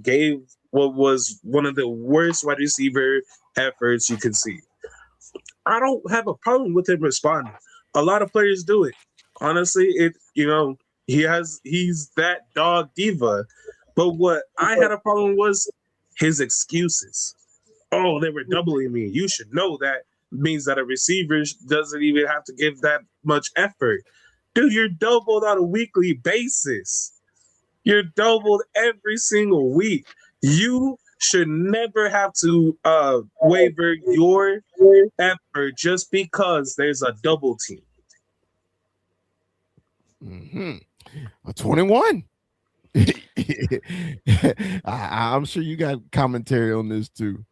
Speaker 2: gave what was one of the worst wide receiver efforts you could see. I don't have a problem with him responding. A lot of players do it. Honestly, he's that dog diva. But what I had a problem was his excuses. Oh, they were doubling me. You should know that means that a receiver doesn't even have to give that much effort. Dude, you're doubled on a weekly basis. You're doubled every single week. You should never have to waiver your effort just because there's a double team.
Speaker 1: A 21. I'm sure you got commentary on this too.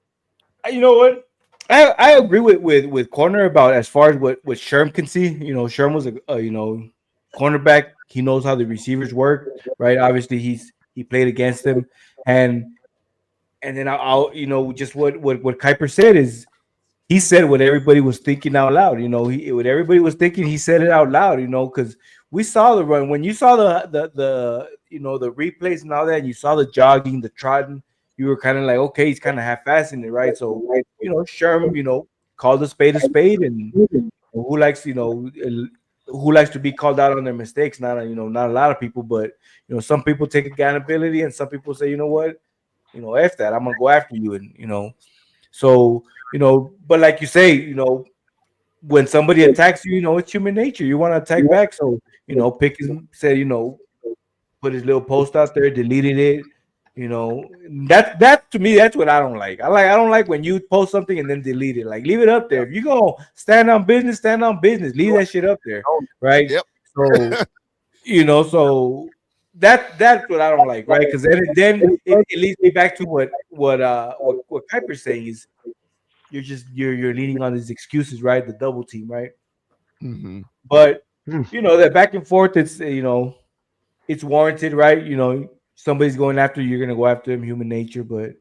Speaker 4: You know what? I agree with Corner about as far as what Sherm can see. Sherm was a cornerback. He knows how the receivers work, right? Obviously, he played against them, and then I'll just what Kuiper said is he said what everybody was thinking out loud. What everybody was thinking, he said it out loud. Because we saw the run when you saw the replays and all that, and you saw the jogging, the trotting. You were kind of like, okay, he's kind of half-assing it, right? So, Sherm, called a spade, and who likes to be called out on their mistakes? Not a lot of people, but some people take accountability, and some people say, you know what, F that, I'm gonna go after you, and so but like you say, when somebody attacks you, it's human nature. You want to attack back, so Pickens said, put his little post out there, deleted it. That to me, that's what I don't like. I don't like when you post something and then delete it. Like, leave it up there. If you gonna stand on business, stand on business. Leave that shit up there, right?
Speaker 1: Yep.
Speaker 4: So so that's what I don't like, right? Because then it leads me back to what Kuiper's saying is you're leaning on these excuses, right? The double team, right?
Speaker 1: Mm-hmm.
Speaker 4: But that back and forth, it's warranted, right? Somebody's going after you, you're going to go after him, human nature. But,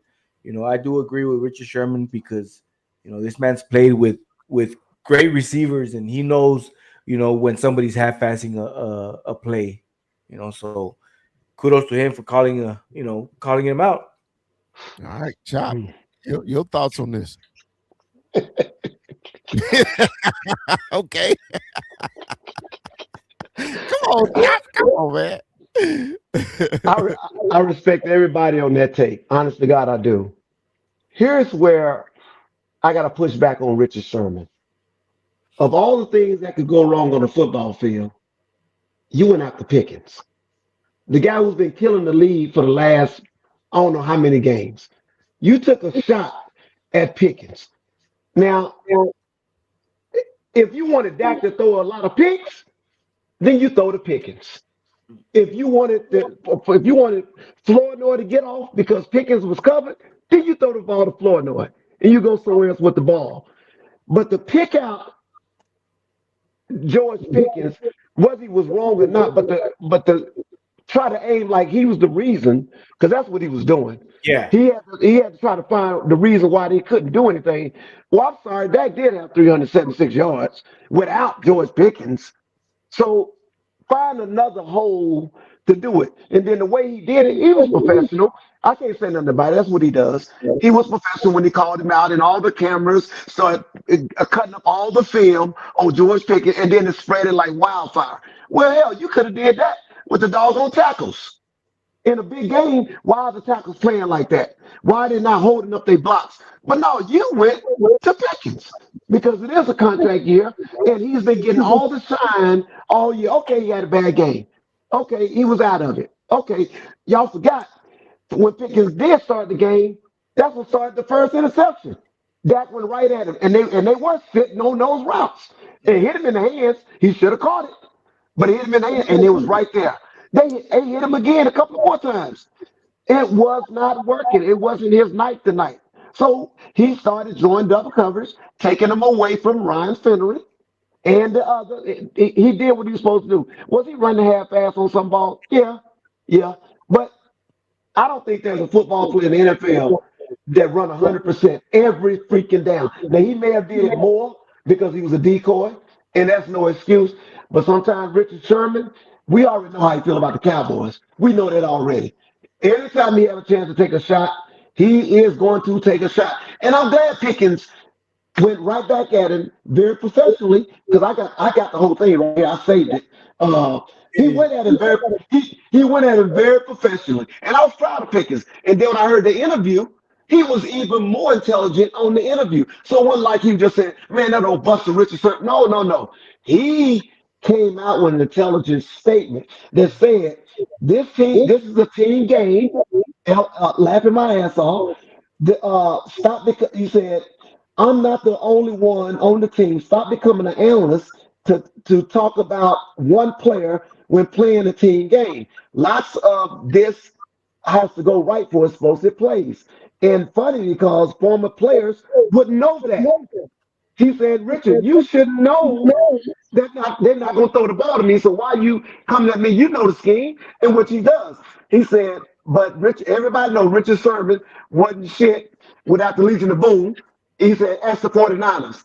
Speaker 4: I do agree with Richard Sherman because, this man's played with great receivers and he knows, when somebody's half-assing a play, so kudos to him for calling him out.
Speaker 1: All right, Chop, your thoughts on this? Okay. Come on, man.
Speaker 6: I respect everybody on that take. Honest to God, I do. Here's where I got to push back on Richard Sherman. Of all the things that could go wrong on the football field, you went after Pickens, the guy who's been killing the league for the last I don't know how many games. You took a shot at Pickens. Now, if you wanted Dak to throw a lot of picks, then you throw the Pickens. If you wanted Flournoy to get off because Pickens was covered, then you throw the ball to Flournoy and you go somewhere else with the ball. But to pick out George Pickens, whether he was wrong or not, but to try to aim like he was the reason, because that's what he was doing.
Speaker 4: Yeah.
Speaker 6: He had to try to find the reason why they couldn't do anything. Well, I'm sorry, Dak did have 376 yards without George Pickens. So find another hole to do it. And then the way he did it, he was professional. I can't say nothing about it. That's what he does. He was professional when he called him out, and all the cameras started cutting up all the film on George Pickens, and then it spread it like wildfire. Well, hell, you could have did that with the doggone tackles in a big game. Why are the tackles playing like that? Why are they not holding up their blocks? But no, you went to Pickens because it is a contract year, and he's been getting all the shine all year. Okay, he had a bad game. Okay, he was out of it. Okay, y'all forgot when Pickens did start the game. That's what started the first interception. Dak went right at him, and they were sitting on those routes. It hit him in the hands. He should have caught it, but it hit him in the hand, and it was right there. They hit him again a couple more times. It was not working. It wasn't his night tonight. So he started drawing double coverage, taking them away from Ryan Finnery and the other. He did what he was supposed to do. Was he running half-ass on some ball? Yeah, yeah. But I don't think there's a football player in the NFL that run 100% every freaking down. Now he may have did it more because he was a decoy, and that's no excuse. But sometimes Richard Sherman, we already know how he feel about the Cowboys. We know that already. Anytime he has a chance to take a shot, he is going to take a shot. And I'm glad Pickens went right back at him very professionally because I got the whole thing right here. I saved it. He went at him he went at him very professionally, and I was proud of Pickens. And then when I heard the interview, he was even more intelligent on the interview. So it wasn't like he just said, "Man, that old Buster Richardson." No, no, no. He came out with an intelligent statement that said, this is a team game." Laughing my ass off. Stop because he said, "I'm not the only one on the team. Stop becoming an analyst to talk about one player when playing a team game. Lots of this has to go right for explosive plays." And funny because former players wouldn't know that. He said, "Richard, you should know they're not going to throw the ball to me. So why you coming at me? You know the scheme," and which he does. He said, "But Rich, everybody know Richard Sherman wasn't shit without the Legion of Boom." He said, "Ask the 49ers."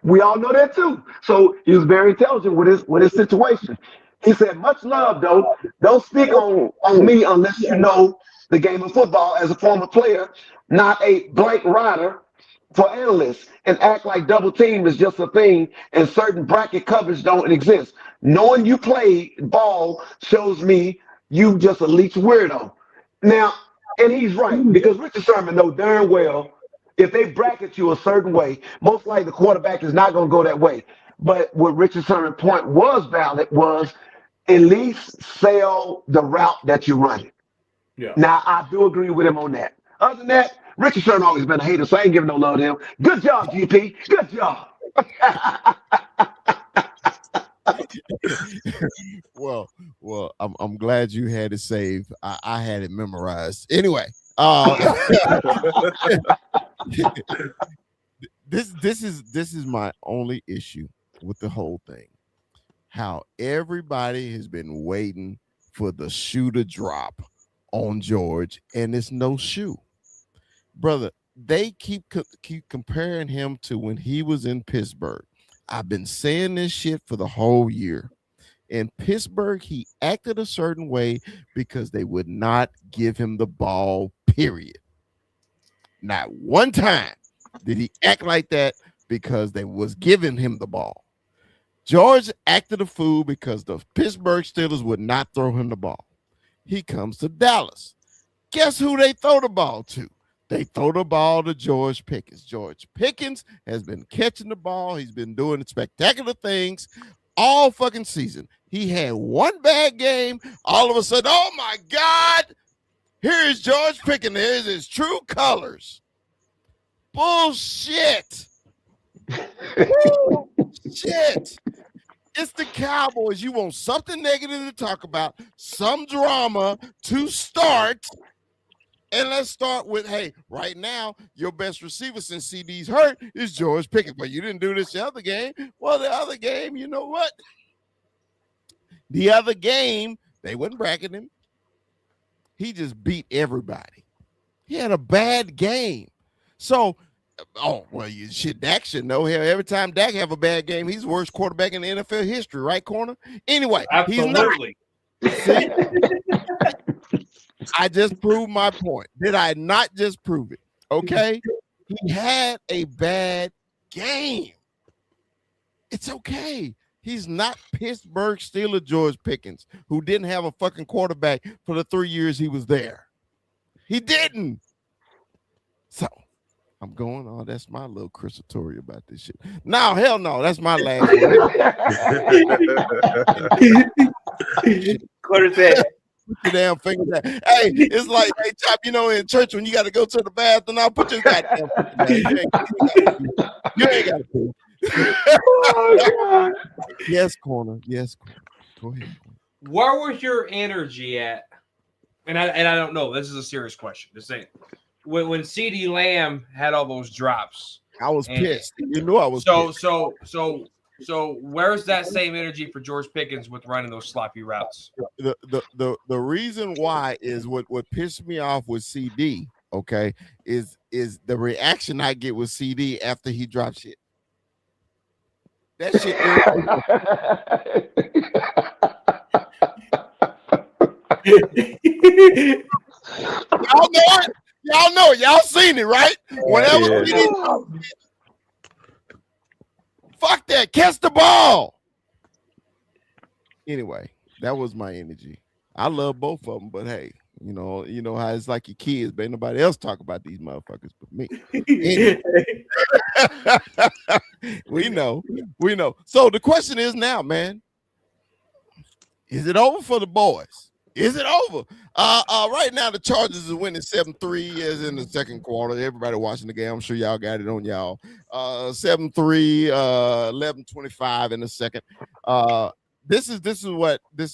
Speaker 6: We all know that too. So he was very intelligent with his situation. He said, "Much love though. Don't speak on me unless you know the game of football as a former player, not a blank rider for analysts, and act like double team is just a thing and certain bracket coverage don't exist. Knowing you play ball shows me you just a leech weirdo." Now, and he's right because Richard Sherman know darn well if they bracket you a certain way, most likely the quarterback is not going to go that way. But what Richard Sherman's point was valid was at least sell the route that you're running.
Speaker 4: Yeah.
Speaker 6: Now, I do agree with him on that. Other than that, Richard Sherman always been a hater, so I ain't giving no love to him. Good job, GP. Good job.
Speaker 1: Well, I'm glad you had it saved. I had it memorized. Anyway, this is my only issue with the whole thing. How everybody has been waiting for the shoe to drop on George, and it's no shoe, brother. They keep comparing him to when he was in Pittsburgh. I've been saying this shit for the whole year. In Pittsburgh, he acted a certain way because they would not give him the ball, period. Not one time did he act like that because they was giving him the ball. George acted a fool because the Pittsburgh Steelers would not throw him the ball. He comes to Dallas. Guess who they throw the ball to? They throw the ball to George Pickens. George Pickens has been catching the ball. He's been doing spectacular things all fucking season. He had one bad game. All of a sudden, oh my God, here is George Pickens. Here's his true colors. Bullshit. Shit. It's the Cowboys. You want something negative to talk about, some drama to start. And let's start with, hey, right now, your best receiver since CD's hurt is George Pickens. But you didn't do this the other game. Well, the other game, you know what? The other game, they wouldn't bracket him. He just beat everybody. He had a bad game. So, Dak should know. Hell, every time Dak have a bad game, he's the worst quarterback in the NFL history, right, Corner? Anyway,
Speaker 5: Absolutely.
Speaker 1: He's not. See? I just proved my point. Did I not just prove it? Okay. He had a bad game. It's okay. He's not Pittsburgh Steelers George Pickens, who didn't have a fucking quarterback for the 3 years he was there. He didn't. So I'm going, oh, that's my little cruciatory about this shit. No, hell no. That's my last one.
Speaker 4: Quarter said.
Speaker 1: Put your damn fingers down. Hey, it's like, hey, Chop, in church when you got to go to the bathroom, I'll put your goddamn finger down. You ain't got to. Oh, yes, Corner. Yes, Corner. Go ahead.
Speaker 5: Where was your energy at? And I don't know. This is a serious question. Just saying. When CeeDee Lamb had all those drops,
Speaker 1: I was pissed. You knew I was pissed.
Speaker 5: So where's that same energy for George Pickens with running those sloppy routes?
Speaker 1: The reason why is what pissed me off with CD, okay, is the reaction I get with CD after he drops shit. That shit. Y'all know it. Y'all know it. Y'all seen it, right? Whenever fuck that. Catch the ball. Anyway, that was my energy. I love both of them, but hey, you know how it's like your kids, but ain't nobody else talk about these motherfuckers but me. Anyway. We know. So the question is now, man, is it over for the boys? Is it over? Right now the Chargers is winning 7-3 as in the second quarter. Everybody watching the game, I'm sure y'all got it on y'all. 7-3, 11-25 in the second. This is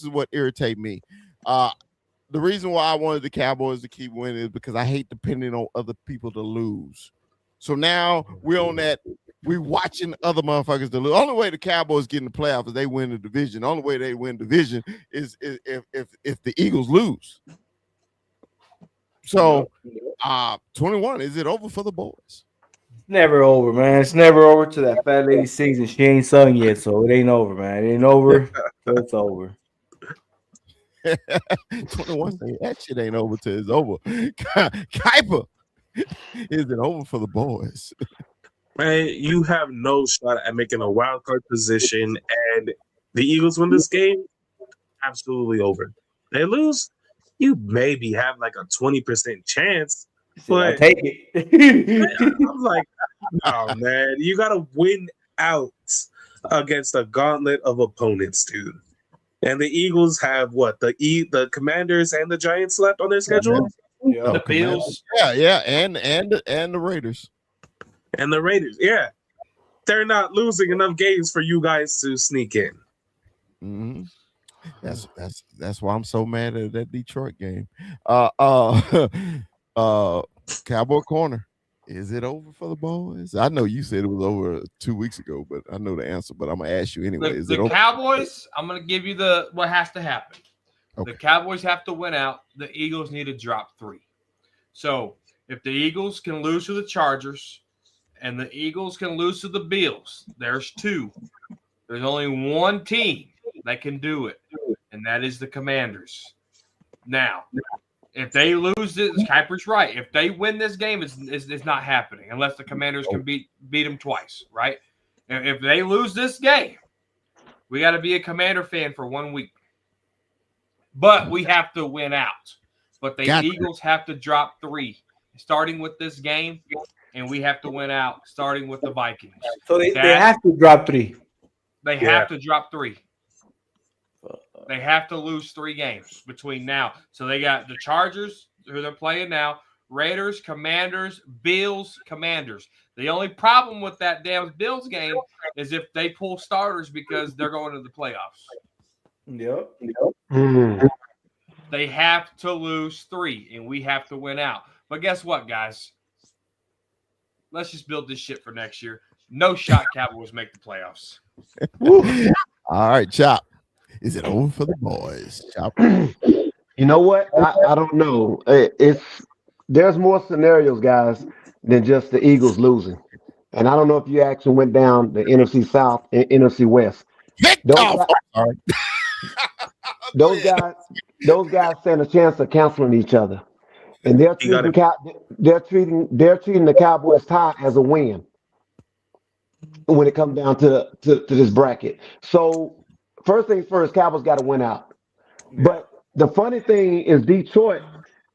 Speaker 1: what irritates me. The reason why I wanted the Cowboys to keep winning is because I hate depending on other people to lose. So now we're on that. We're watching other motherfuckers to lose. The only way the Cowboys get in the playoffs is they win the division. The only way they win division is if the Eagles lose. So, 21, is it over for the boys?
Speaker 4: Never over, man. It's never over till that fat lady sings and she ain't sung yet, so it ain't over, man. It ain't over, so it's over.
Speaker 1: 21 saying that shit ain't over till it's over. Kuiper, is it over for the boys?
Speaker 2: Man, you have no shot at making a wild card position, and the Eagles win this game, absolutely over. They lose, you maybe have like a 20% chance. But
Speaker 4: I take it.
Speaker 2: I'm like, no, man, you gotta win out against a gauntlet of opponents, dude. And the Eagles have what? The Commanders and the Giants left on their schedule?
Speaker 5: Yeah, the Bills.
Speaker 1: Yeah, and the Raiders.
Speaker 2: And the Raiders, yeah. They're not losing enough games for you guys to sneak in.
Speaker 1: Mm-hmm. That's why I'm so mad at that Detroit game. Cowboy Corner, is it over for the boys? I know you said it was over 2 weeks ago, but I know the answer. But I'm gonna ask you anyway. Is it over?
Speaker 5: Cowboys? I'm gonna give you what has to happen. Okay. The Cowboys have to win out. The Eagles need to drop 3. So if the Eagles can lose to the Chargers and the Eagles can lose to the Bills, there's 2. There's only one team that can do it, and that is the Commanders. Now, if they lose this, Kuiper's right. If they win this game, it's not happening unless the Commanders can beat them twice, right? If they lose this game, we got to be a Commander fan for 1 week. But we have to win out. But the Eagles have to drop 3. starting with this game, and we have to win out starting with the Vikings.
Speaker 4: So they have to drop 3.
Speaker 5: They have to drop 3. They have to lose 3 games between now. So they got the Chargers, who they're playing now, Raiders, Commanders, Bills, Commanders. The only problem with that damn Bills game is if they pull starters because they're going to the playoffs.
Speaker 4: Yep.
Speaker 5: They have to lose 3, and we have to win out. But guess what, guys? Let's just build this shit for next year. No shot Cowboys make the playoffs.
Speaker 1: All right, Chop. Is it over for the boys? Chop.
Speaker 6: You know what? I don't know. There's more scenarios, guys, than just the Eagles losing. And I don't know if you actually went down the NFC South and NFC West. Those guys stand a chance of canceling each other, and they're treating the Cowboys tie as a win when it comes down to this bracket. So first things first, Cowboys got to win out. But the funny thing is Detroit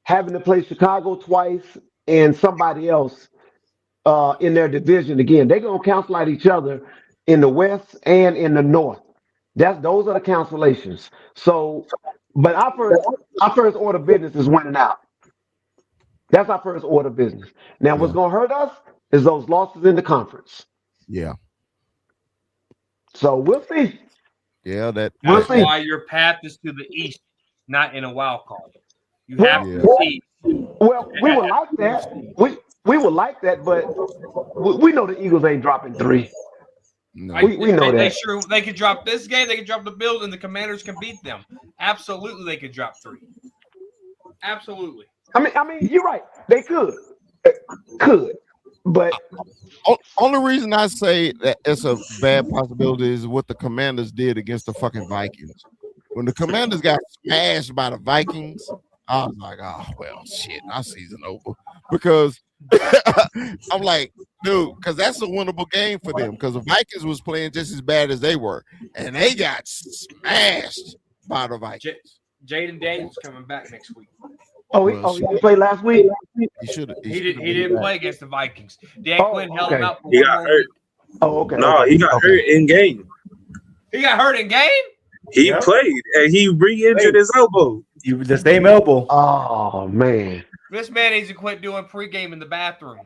Speaker 6: having to play Chicago twice and somebody else in their division again. They're gonna cancel out each other in the West and in the North. Those are the cancellations. So, but our first order of business is winning out. That's our first order of business. Now, what's gonna hurt us is those losses in the conference.
Speaker 1: Yeah.
Speaker 6: So we'll see.
Speaker 1: Yeah,
Speaker 5: that's why your path is to the east, not in a wild card. You have to see.
Speaker 6: Well, we would like that. We would like that, but we know the Eagles ain't dropping 3.
Speaker 1: No.
Speaker 6: We know that.
Speaker 5: They could drop this game. They could drop the Bills, and the Commanders can beat them. Absolutely, they could drop 3. Absolutely.
Speaker 6: I mean, you're right. They could, but
Speaker 1: only reason I say that it's a bad possibility is what the Commanders did against the fucking Vikings. When the Commanders got smashed by the Vikings, I was like, oh well, shit, our season over. Because I'm like, dude, because that's a winnable game for them. Because the Vikings was playing just as bad as they were, and they got smashed by the Vikings.
Speaker 5: Jaden Daniels coming back next week.
Speaker 6: He didn't play last week.
Speaker 1: He should.
Speaker 5: He didn't play against the Vikings. Dan Quinn held him out.
Speaker 2: He got hurt.
Speaker 6: Oh, okay.
Speaker 2: No, he got hurt in game.
Speaker 5: He got hurt in game.
Speaker 2: He played and he re-injured his elbow.
Speaker 4: The same elbow.
Speaker 6: Oh man.
Speaker 5: This man needs to quit doing pregame in the bathroom.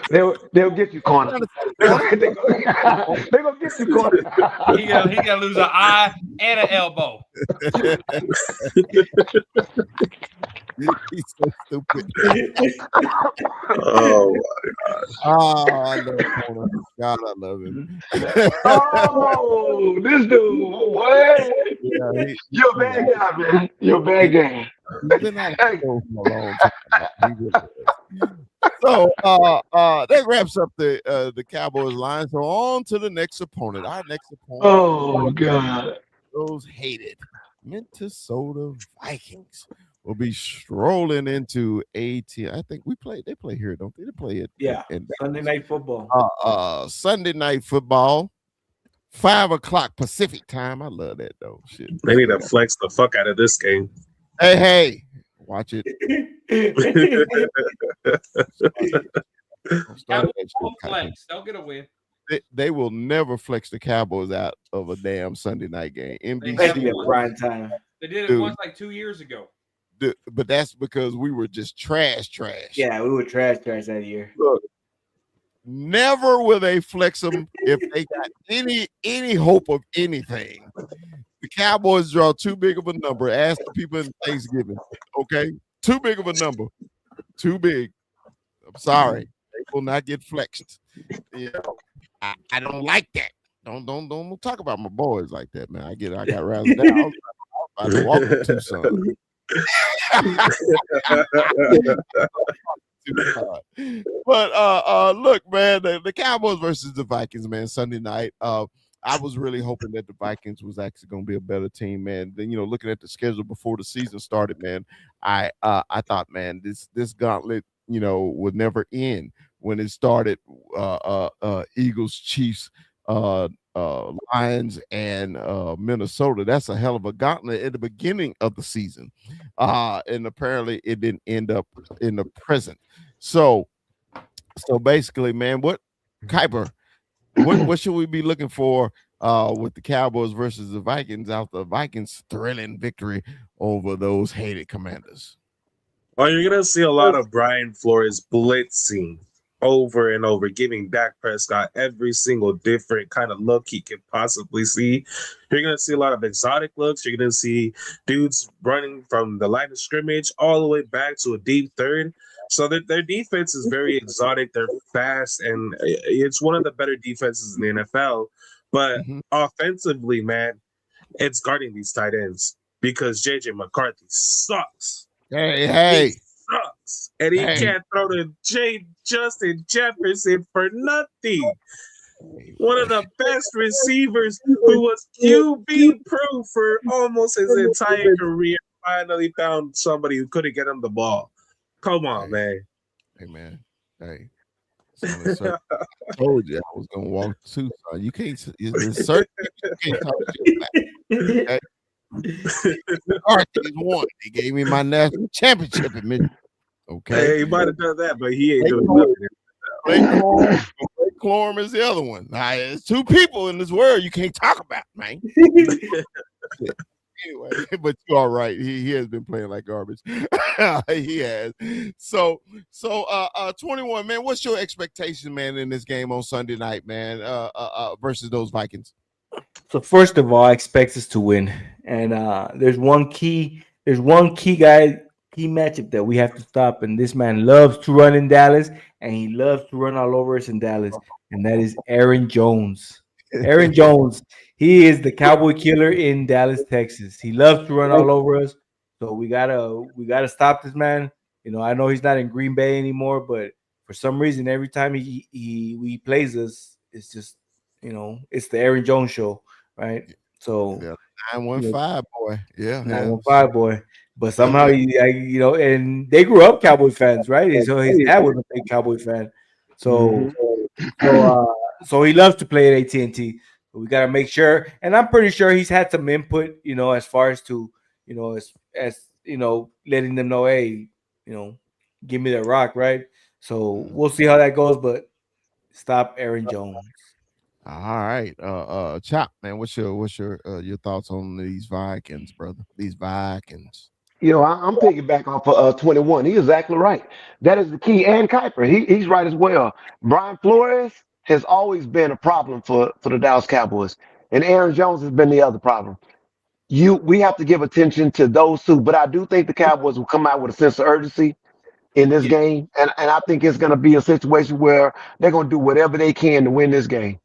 Speaker 6: They'll get you corner. They're gonna get you corner.
Speaker 5: He gotta lose an eye and an elbow.
Speaker 1: He's so stupid.
Speaker 2: Oh my God.
Speaker 1: Oh, I love Corner. God, I love him.
Speaker 6: Oh, this dude, what?
Speaker 1: Yeah,
Speaker 6: You're a bad guy, man. You're a bad guy.
Speaker 1: He's been out of control for a long time. He really is. So that wraps up the Cowboys line. So on to the next opponent. Our next opponent.
Speaker 6: Oh God.
Speaker 1: Those hated Minnesota Vikings will be strolling into AT. I think they play here, don't they? They play it.
Speaker 4: Yeah. Sunday Night Football.
Speaker 1: Sunday Night Football. 5:00 Pacific time. I love that though. Shit.
Speaker 2: They need to flex the fuck out of this game.
Speaker 1: Hey, watch it.
Speaker 5: Flex. Don't get a win.
Speaker 1: They will never flex the Cowboys out of a damn Sunday night game.
Speaker 4: NBC prime time.
Speaker 5: They did it once like 2 years ago.
Speaker 1: But that's because we were just trash.
Speaker 4: Yeah, we were trash that year.
Speaker 1: Look, never will they flex them if they got any hope of anything. The Cowboys draw too big of a number. Ask the people in Thanksgiving, okay? Too big of a number. Too big. I'm sorry. They will not get flexed. You know, I don't like that. Don't talk about my boys like that, man. I got razzled down. I was about to walk with Tucson. But look, man, the Cowboys versus the Vikings, man, Sunday night. I was really hoping that the Vikings was actually going to be a better team, man. Then, looking at the schedule before the season started, man, I thought, man, this gauntlet, would never end when it started. Eagles, Chiefs, uh, Lions and Minnesota. That's a hell of a gauntlet at the beginning of the season, and apparently it didn't end up in the present. So, basically, man, what Kuiper? What should we be looking for with the Cowboys versus the Vikings after the Vikings' thrilling victory over those hated Commanders?
Speaker 2: Well, you're gonna see a lot of Brian Flores blitzing over and over, giving Dak Prescott every single different kind of look he could possibly see. You're gonna see a lot of exotic looks. You're gonna see dudes running from the line of scrimmage all the way back to a deep third. So their defense is very exotic. They're fast, and it's one of the better defenses in the NFL. But
Speaker 1: Mhm.
Speaker 2: offensively, man, it's guarding these tight ends because JJ McCarthy sucks.
Speaker 1: Hey,
Speaker 2: He
Speaker 1: hey,
Speaker 2: sucks. And he
Speaker 1: hey,
Speaker 2: can't throw to Justin Jefferson for nothing.
Speaker 1: hey,
Speaker 2: One
Speaker 1: boy.
Speaker 2: of the best receivers who was QB proof for almost his entire career finally found somebody who couldn't get him the ball. Come on,
Speaker 1: Hey,
Speaker 2: man.
Speaker 1: hey, man. Hey, son, sir. I told you I was gonna walk too, son. You can't. There's certain people you can't talk shit about. Okay? McCarthy won. He gave me my national championship at Michigan. Okay.
Speaker 2: Hey, he might have done that, but he ain't
Speaker 1: Blake
Speaker 2: doing
Speaker 1: Corum,
Speaker 2: nothing.
Speaker 1: Blake Corum, Blake Corum is the other one. Now, there's two people in this world you can't talk about, man. Anyway, but you're all right. He has been playing like garbage. He has. So 21, man. What's your expectation, man, in this game on Sunday night, man? Versus those Vikings.
Speaker 4: So first of all, I expect us to win. And there's one key guy, key matchup that we have to stop. And this man loves to run in Dallas, and he loves to run all over us in Dallas. And that is Aaron Jones. Aaron Jones, he is the cowboy killer in Dallas, Texas. He loves to run all over us. So we gotta stop this man. I know he's not in Green Bay anymore, but for some reason, every time he plays us, it's just it's the Aaron Jones show, right? So
Speaker 1: Yeah,
Speaker 4: you know,
Speaker 1: 915 boy. Yeah, yeah.
Speaker 4: 915 boy. But somehow and they grew up Cowboy fans, right? So his dad was a big Cowboy fan.
Speaker 3: Mm-hmm.
Speaker 4: So so he loves to play at AT&T. But we got to make sure, and I'm pretty sure he's had some input, as far as to, letting them know, hey, you know, give me the rock, right? So
Speaker 1: Mhm.
Speaker 4: we'll see how that goes, but stop Aaron Jones.
Speaker 1: All right. Chop, man. What's your thoughts on these Vikings, brother? These Vikings.
Speaker 6: I'm picking back off of 21. He is exactly right. That is the key. And Kuiper, he's right as well. Brian Flores has always been a problem for the Dallas Cowboys, and Aaron Jones has been the other problem. We have to give attention to those two, but I do think the Cowboys will come out with a sense of urgency in this
Speaker 5: Yeah,
Speaker 6: game, and I think it's going to be a situation where they're going to do whatever they can to win this game.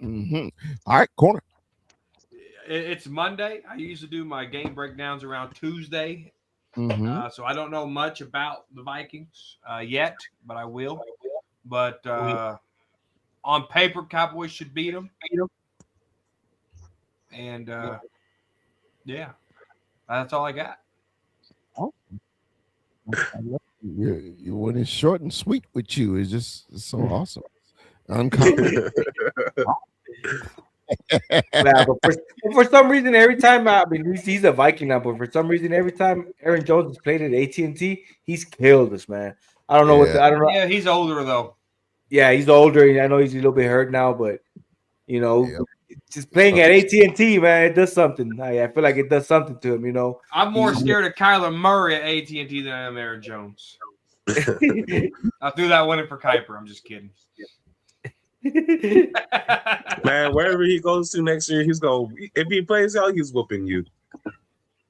Speaker 1: All right, corner.
Speaker 5: it's Monday. I usually do my game breakdowns around Tuesday,
Speaker 1: Mm-hmm.
Speaker 5: so I don't know much about the Vikings yet, but I will. But on paper, Cowboys should beat them, and yeah, that's all I got.
Speaker 1: Oh, I love when it's short and sweet with you. It's so awesome. Uncommon.
Speaker 4: Yeah, but for some reason, every time he's a Viking now, but for some reason, every time Aaron Jones has played at AT&T, he's killed us, man. I don't know
Speaker 1: Yeah.
Speaker 4: I don't know.
Speaker 5: Yeah, he's older though.
Speaker 4: Yeah, he's older, and I know he's a little bit hurt now, but you know,
Speaker 1: Yeah.
Speaker 4: just playing at AT&T, man, it does something. I feel like it does something to him.
Speaker 5: I'm more
Speaker 4: He,
Speaker 5: scared of Kyler Murray at AT&T than I am Aaron Jones. I threw that one in for Kuiper. I'm just kidding.
Speaker 2: Man, wherever he goes to next year, he's going. If he plays out, he's whooping you.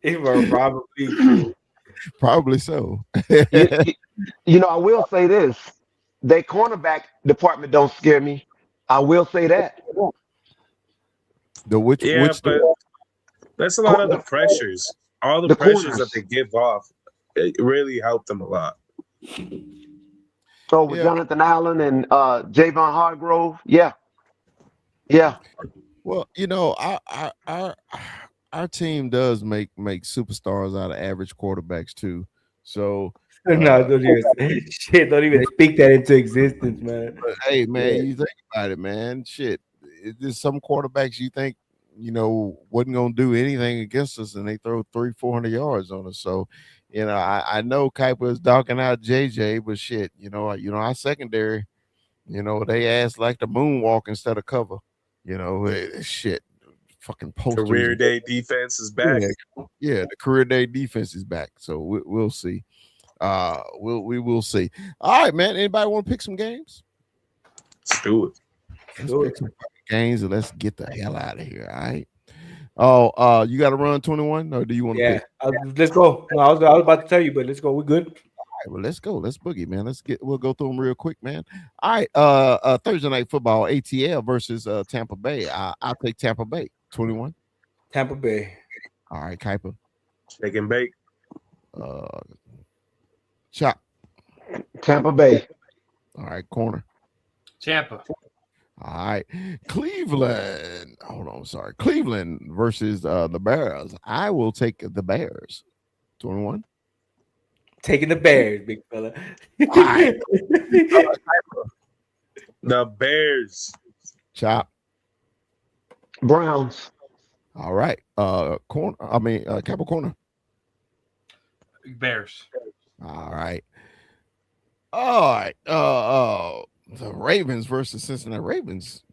Speaker 4: probably true.
Speaker 1: Probably so.
Speaker 6: You, you, I will say this: their cornerback department don't scare me. I will say that.
Speaker 1: The which
Speaker 2: Yeah,
Speaker 1: which
Speaker 2: but that's a lot of the
Speaker 6: The,
Speaker 2: pressures. All the
Speaker 6: the
Speaker 2: pressures that
Speaker 6: corners.
Speaker 2: they give off, it really helped them a lot.
Speaker 6: So with
Speaker 1: yeah.
Speaker 6: Jonathan Allen and Javon Hargrove, yeah, yeah.
Speaker 1: Well, our team does make superstars out of average quarterbacks too. So
Speaker 4: No, don't even shit. Don't even speak that into existence, man.
Speaker 1: But hey, man,
Speaker 4: Yeah.
Speaker 1: you think about it, man. Shit, there's some quarterbacks you think wasn't gonna do anything against us, and they throw 300-400 yards on us. So, I know Kuiper is dogging out JJ, but shit, our secondary, they ass like the moonwalk instead of cover. Shit, fucking posters.
Speaker 2: Career day defense is back.
Speaker 1: Yeah, the career day defense is back. So we'll see. We will see. All right, man. Anybody want to pick some games?
Speaker 2: Let's do it.
Speaker 1: Let's pick some games and let's get the hell out of here. All right. Oh, you got to run 21, or do you want to
Speaker 4: Yeah,
Speaker 1: pick?
Speaker 4: let's go. No, I was about to tell you, but let's go. We're good.
Speaker 1: All right, well, let's go. Let's boogie, man. We'll go through them real quick, man. All right. Thursday night football, ATL versus Tampa Bay. I'll take Tampa Bay. 21.
Speaker 4: Tampa Bay.
Speaker 1: All right, Kuiper.
Speaker 2: Shake and bake.
Speaker 1: Chop.
Speaker 6: Tampa Bay.
Speaker 1: All right, corner.
Speaker 5: Tampa.
Speaker 1: All right, Cleveland. Hold on, sorry. Cleveland versus the Bears. I will take the Bears. 21.
Speaker 4: Taking the Bears, big fella.
Speaker 1: All right.
Speaker 2: The Bears.
Speaker 1: Chop.
Speaker 6: Browns.
Speaker 1: All right. Corner. Capital corner.
Speaker 5: Bears.
Speaker 1: All right. All right. The Ravens versus Cincinnati Ravens.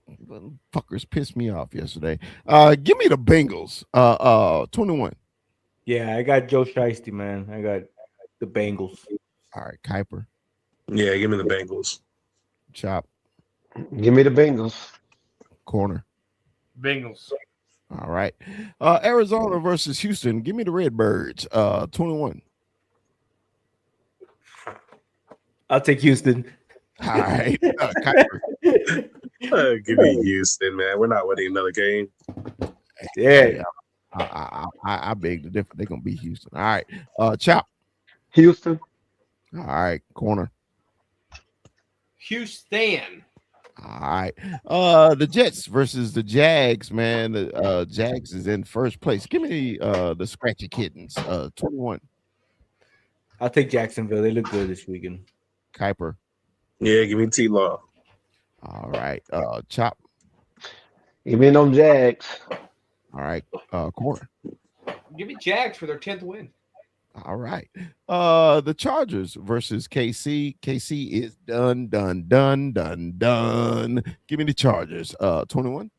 Speaker 1: Fuckers pissed me off yesterday. Give me the Bengals. 21.
Speaker 4: Yeah, I got Joe Shiesty, man. I got the Bengals.
Speaker 1: All right, Kuiper.
Speaker 2: Yeah, give me the Bengals.
Speaker 1: Chop.
Speaker 6: Give me the Bengals.
Speaker 1: Corner.
Speaker 5: Bengals.
Speaker 1: All right. Arizona versus Houston. Give me the Redbirds. 21.
Speaker 4: I'll take Houston.
Speaker 1: All right. Kuiper.
Speaker 2: Give me Houston, man. We're not winning another game.
Speaker 4: Yeah.
Speaker 1: I beg the difference. They're gonna be Houston. All right. Chop.
Speaker 6: Houston.
Speaker 1: All right. Corner.
Speaker 5: Houston.
Speaker 1: All right. The Jets versus the Jags, man. The Jags is in first place. Give me the Scratchy Kittens. 21.
Speaker 4: I'll take Jacksonville. They look good this weekend.
Speaker 1: Kuiper.
Speaker 2: Yeah, give me T-Law.
Speaker 1: All right. Chop.
Speaker 6: Give me them Jags.
Speaker 1: All right. Corner.
Speaker 5: Give me Jags for their 10th win.
Speaker 1: All right. The Chargers versus KC. KC is done. Give me the Chargers. 21.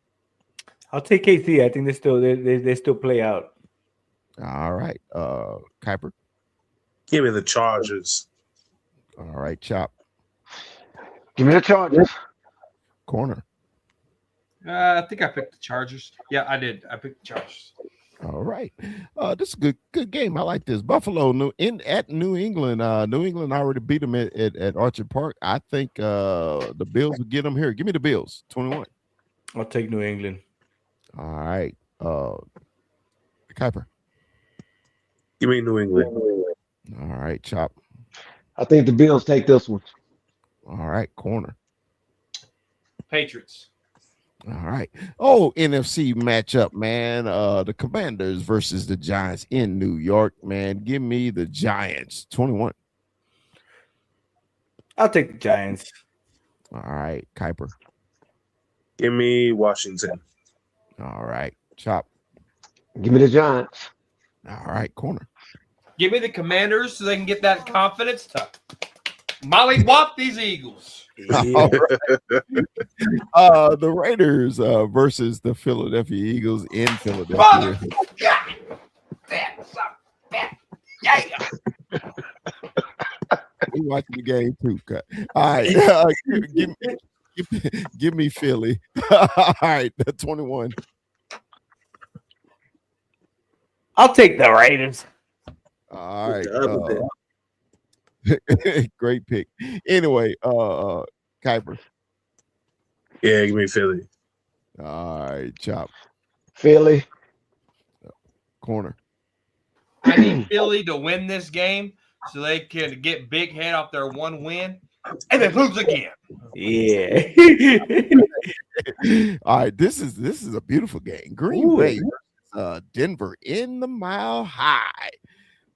Speaker 4: I'll take KC. I think they still play out.
Speaker 1: All right. Kuiper.
Speaker 2: Give me the Chargers.
Speaker 1: All right. Chop.
Speaker 6: Give me the Chargers.
Speaker 1: Corner.
Speaker 5: I think I picked the Chargers. Yeah, I did. I picked the Chargers.
Speaker 1: All right. This is a good game. I like this. Buffalo at New England. New England already beat them at Orchard Park. I think the Bills will get them here. Give me the Bills. 21.
Speaker 4: I'll take New England.
Speaker 1: All right. Kuiper.
Speaker 2: Give me New England.
Speaker 1: All right. Chop.
Speaker 6: I think the Bills take this one.
Speaker 1: All right. Corner.
Speaker 5: Patriots.
Speaker 1: All right. Oh, NFC matchup, man. The Commanders versus the Giants in New York, man. Give me the Giants. 21.
Speaker 4: I'll take the Giants.
Speaker 1: All right. Kuiper.
Speaker 2: Give me Washington.
Speaker 1: All right. Chop.
Speaker 6: Give me the Giants.
Speaker 1: All right. Corner.
Speaker 5: Give me the Commanders so they can get that confidence to molly whop these Eagles.
Speaker 1: All right. The Raiders versus the Philadelphia Eagles in Philadelphia.
Speaker 5: Yeah.
Speaker 1: We watching the game too. Cut. All right. Give me Philly. All right. 21.
Speaker 4: I'll take the Raiders.
Speaker 1: All right. Great pick. Anyway, Kuiper.
Speaker 2: Yeah, give me Philly.
Speaker 1: All right, Chop.
Speaker 6: Philly.
Speaker 1: Corner.
Speaker 5: I need Philly to win this game so they can get Big Head off their one win and then lose again.
Speaker 4: Yeah.
Speaker 1: All right, this is a beautiful game. Green Bay, Denver in the Mile High.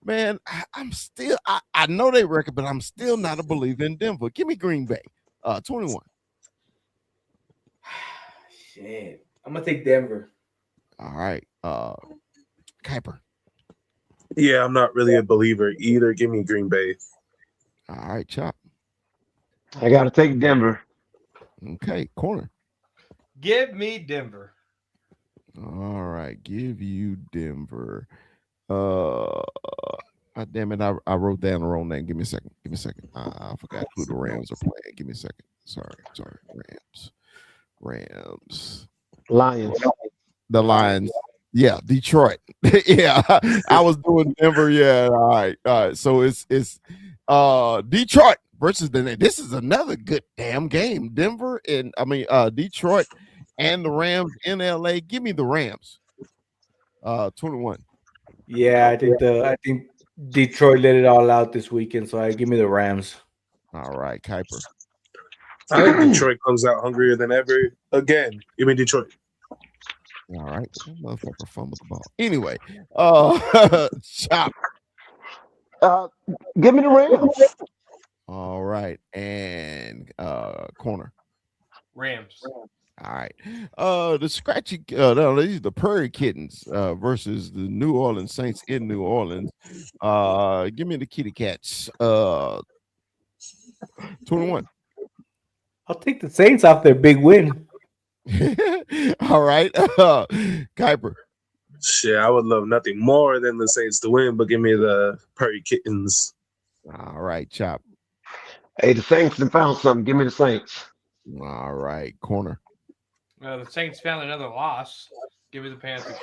Speaker 1: Man, I'm still I know they record, but I'm still not a believer in Denver. Give me Green Bay. 21.
Speaker 4: Shit. I'm gonna take Denver.
Speaker 1: All right. Kuiper.
Speaker 2: Yeah, I'm not really a believer either. Give me Green Bay.
Speaker 1: All right, Chop.
Speaker 6: I got to take Denver.
Speaker 1: Okay, corner.
Speaker 5: Give me Denver.
Speaker 1: All right, give you Denver. Uh, damn it, I wrote down the wrong name. Give me a second. Give me a second. I forgot who the Rams are playing. Give me a second. Sorry. Rams.
Speaker 6: Lions.
Speaker 1: The Lions. Yeah, Detroit. Yeah, I was doing Denver. Yeah, all right. So it's Detroit versus this is another good damn game. Denver and Detroit and the Rams in LA. Give me the Rams. 21.
Speaker 4: Yeah, I think Detroit let it all out this weekend, so I give me the Rams.
Speaker 1: All right, Kuiper.
Speaker 2: I think Detroit comes out hungrier than ever. Again, give me Detroit.
Speaker 1: All right, that motherfucker fumbled the ball. Anyway, Chop.
Speaker 6: Give me the Rams.
Speaker 1: All right, and corner.
Speaker 5: Rams.
Speaker 1: All right. The scratchy no, these are the Prairie Kittens versus the New Orleans Saints in New Orleans. Give me the Kitty Cats. 21.
Speaker 4: I'll take the Saints off their big win.
Speaker 1: All right. Kuiper.
Speaker 2: Shit, I would love nothing more than the Saints to win, but give me the Prairie Kittens.
Speaker 1: All right, Chop.
Speaker 6: Hey, the Saints have found something. Give me the Saints.
Speaker 1: All right, corner.
Speaker 5: The Saints found another loss. Give me the Panthers.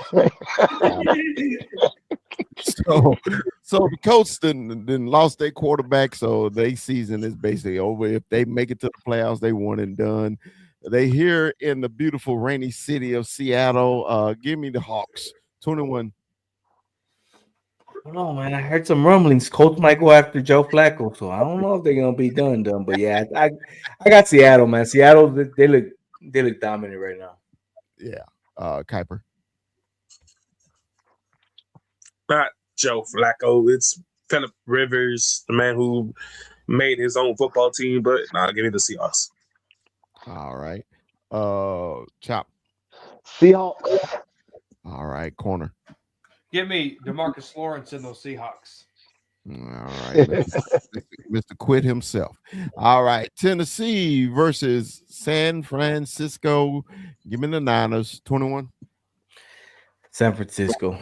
Speaker 1: So the Colts then lost their quarterback, so their season is basically over. If they make it to the playoffs, they one and done. They here in the beautiful rainy city of Seattle. Give me the Hawks. 21.
Speaker 4: Oh man, I heard some rumblings. Colts might go after Joe Flacco, so I don't know if they're gonna be done. But yeah, I got Seattle, man. Seattle, they look dominant right now.
Speaker 1: Yeah. Kuiper.
Speaker 2: Not Joe Flacco. It's Philip Rivers, the man who made his own football team. But give me the Seahawks.
Speaker 1: All right. Chop.
Speaker 6: Seahawks.
Speaker 1: All right, corner.
Speaker 5: Give me DeMarcus Lawrence and those Seahawks.
Speaker 1: All right, Mr. Quit himself. All right, Tennessee versus San Francisco. Give me the Niners. 21.
Speaker 4: San Francisco.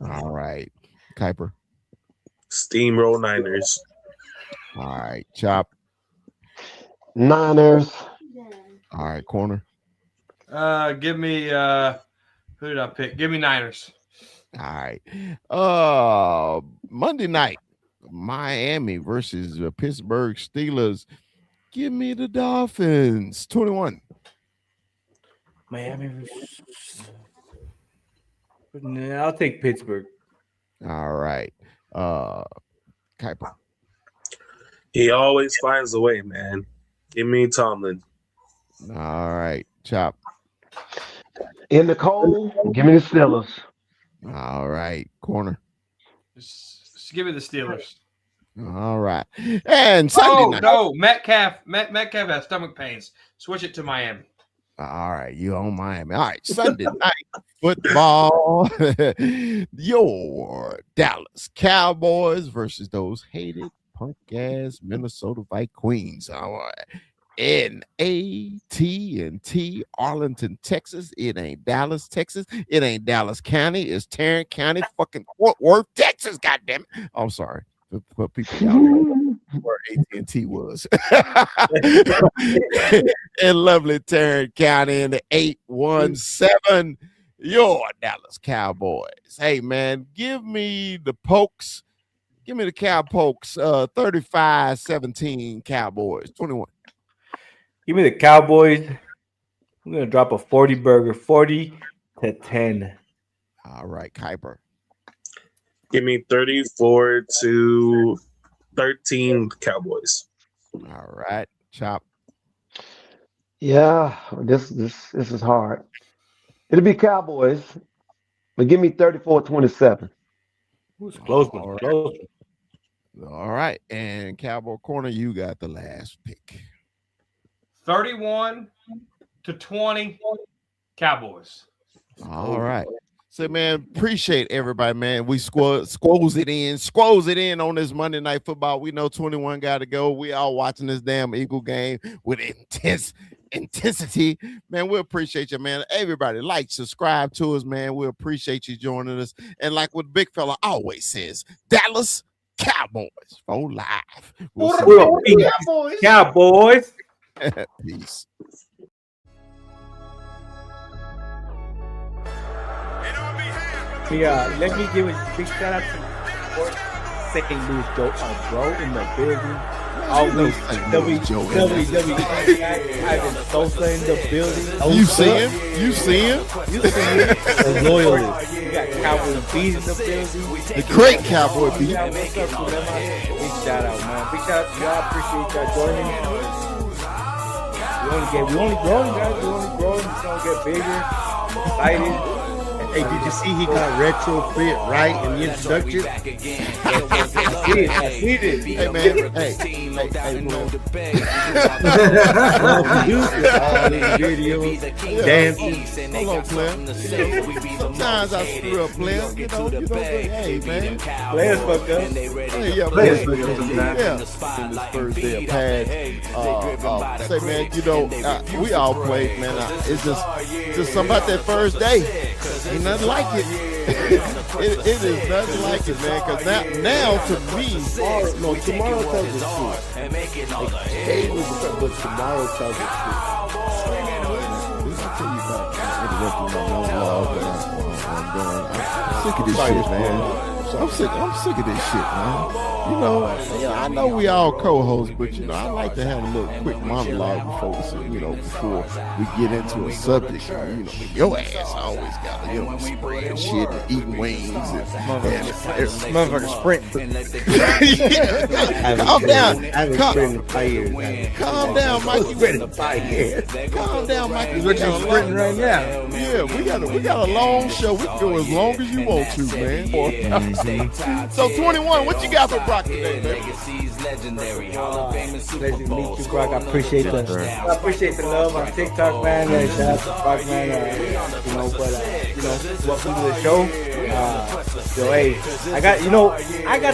Speaker 1: All right, Kuiper.
Speaker 2: Steamroll Niners.
Speaker 1: All right, Chop.
Speaker 6: Niners.
Speaker 1: All right, corner.
Speaker 5: Give me who did I pick? Give me Niners.
Speaker 1: All right. Monday night, Miami versus the Pittsburgh Steelers. Give me the Dolphins. 21.
Speaker 4: Miami. I'll take Pittsburgh.
Speaker 1: All right. Kuiper.
Speaker 2: He always finds a way, man. Give me Tomlin.
Speaker 1: All right, Chop.
Speaker 6: In the cold, give me the Steelers.
Speaker 1: All right, corner.
Speaker 5: Just give me the Steelers.
Speaker 1: All right, and Sunday night.
Speaker 5: No, Metcalf has stomach pains. Switch it to Miami.
Speaker 1: All right, you on Miami. All right, Sunday night football. Your Dallas Cowboys versus those hated punk ass Minnesota Vikings. All right. NAT&T, Arlington, Texas. It ain't Dallas, Texas. It ain't Dallas County. It's Tarrant County, fucking Fort Worth, Texas. Goddamn it! I'm sorry for people down there where AT&T was. In lovely Tarrant County in the 817. Your Dallas Cowboys. Hey man, give me the Pokes. Give me the Cowpokes. 35-17 Cowboys. 21.
Speaker 4: Give me the Cowboys. I'm gonna drop a 40 burger, 40-10.
Speaker 1: All right, Kuiper.
Speaker 2: Give me 34-13 Cowboys.
Speaker 1: All right, Chop.
Speaker 6: Yeah, this is hard. It'll be Cowboys, but give me 34-27.
Speaker 4: Who's close one?
Speaker 1: All right.
Speaker 4: Close one.
Speaker 1: All right. And Cowboy Corner, you got the last pick.
Speaker 5: 31-20 Cowboys.
Speaker 1: All right. So, man, appreciate everybody, man. We squoze it in on this Monday Night Football. We know 21 got to go. We all watching this damn Eagle game with intensity. Man, we appreciate you, man. Everybody, like, subscribe to us, man. We appreciate you joining us. And like what Big Fella always says, Dallas Cowboys for life. We'll see you.
Speaker 4: Cowboys.
Speaker 1: Peace.
Speaker 4: Yeah, let me give a big shout out to St. Louis Joe, bro, in the building. Always WWE. Ivan Sosa in the building.
Speaker 1: You see him?
Speaker 4: The loyalist. You got Cowboy Beat in the building.
Speaker 1: The great Cowboy Beat.
Speaker 4: Big shout out, man. Big shout out to y'all. Appreciate y'all joining. We only growing, guys. We only growing. It's gonna get bigger. Excited.
Speaker 7: Hey, did you see he got retrofit right in the introduction?
Speaker 4: I see it.
Speaker 1: Hey, man. Hey,
Speaker 7: All these videos, dancing.
Speaker 1: hold on, player. Sometimes I screw up, player. You know, but hey, man.
Speaker 4: Players fucked up.
Speaker 1: Hey, yeah,
Speaker 7: Players
Speaker 1: man.
Speaker 7: fucked up sometimes.
Speaker 1: Yeah. In this first day of pads. Say, man, you know, we all played, man. It's just something about that first day. Ain't nothing like it. It is nothing like it, man. Because now to me, tomorrow tells the truth. Today was the first, but tomorrow tells the truth. This will tell you about I'm sick of this shit, man. I'm sick of this shit, man. You know, I know we all co-hosts, but you know, I like to have a little quick monologue before we get into a subject. You know, your ass always got to spread shit and eating wings and
Speaker 7: Motherfucker sprint.
Speaker 1: Calm down.
Speaker 7: I haven't sprinted in 5 years.
Speaker 1: Calm down, Mikey. Calm down, Mikey.
Speaker 7: What you sprinting right now?
Speaker 1: Yeah, we got a long show. We can go as long as you want to, man. So 21, what you got for Brock today, man?
Speaker 4: Pleasure to meet you, Brock. I appreciate the love on TikTok, man. Shout out to Brock, man. Welcome to the show. So hey, I got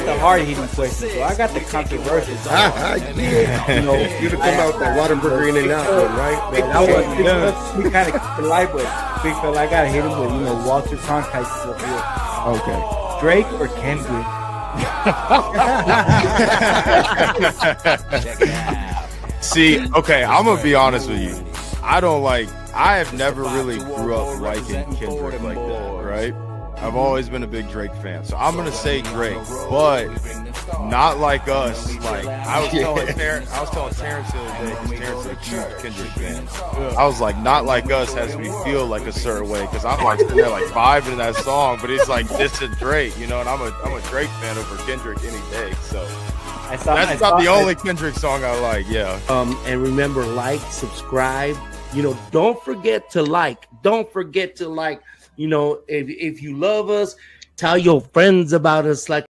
Speaker 4: the hard hitting questions, so I got the controversial.
Speaker 7: Yeah. You'd have come out with that Waterburger in and out one, right?
Speaker 4: We kind of keep it light, but big fella, I gotta hit him with Walter Cronkite stuff here.
Speaker 1: Okay.
Speaker 4: Drake or Kendrick?
Speaker 8: See, okay, I'm gonna be honest with you. I have never really grew up liking Kendrick like that, right? I've always been a big Drake fan, so I'm gonna say Drake, but not like us. Like I was telling Terrence the other day, because Terrence is a huge Kendrick fan. I was like, not like us has me feel like a certain way, because I'm like sitting there like vibing to that song, but it's like this is Drake, you know, and I'm a Drake fan over Kendrick any day. So that's not the only Kendrick song I like. Yeah.
Speaker 7: And remember, like, subscribe. You know, don't forget to like. You know, if you love us, tell your friends about us. Like.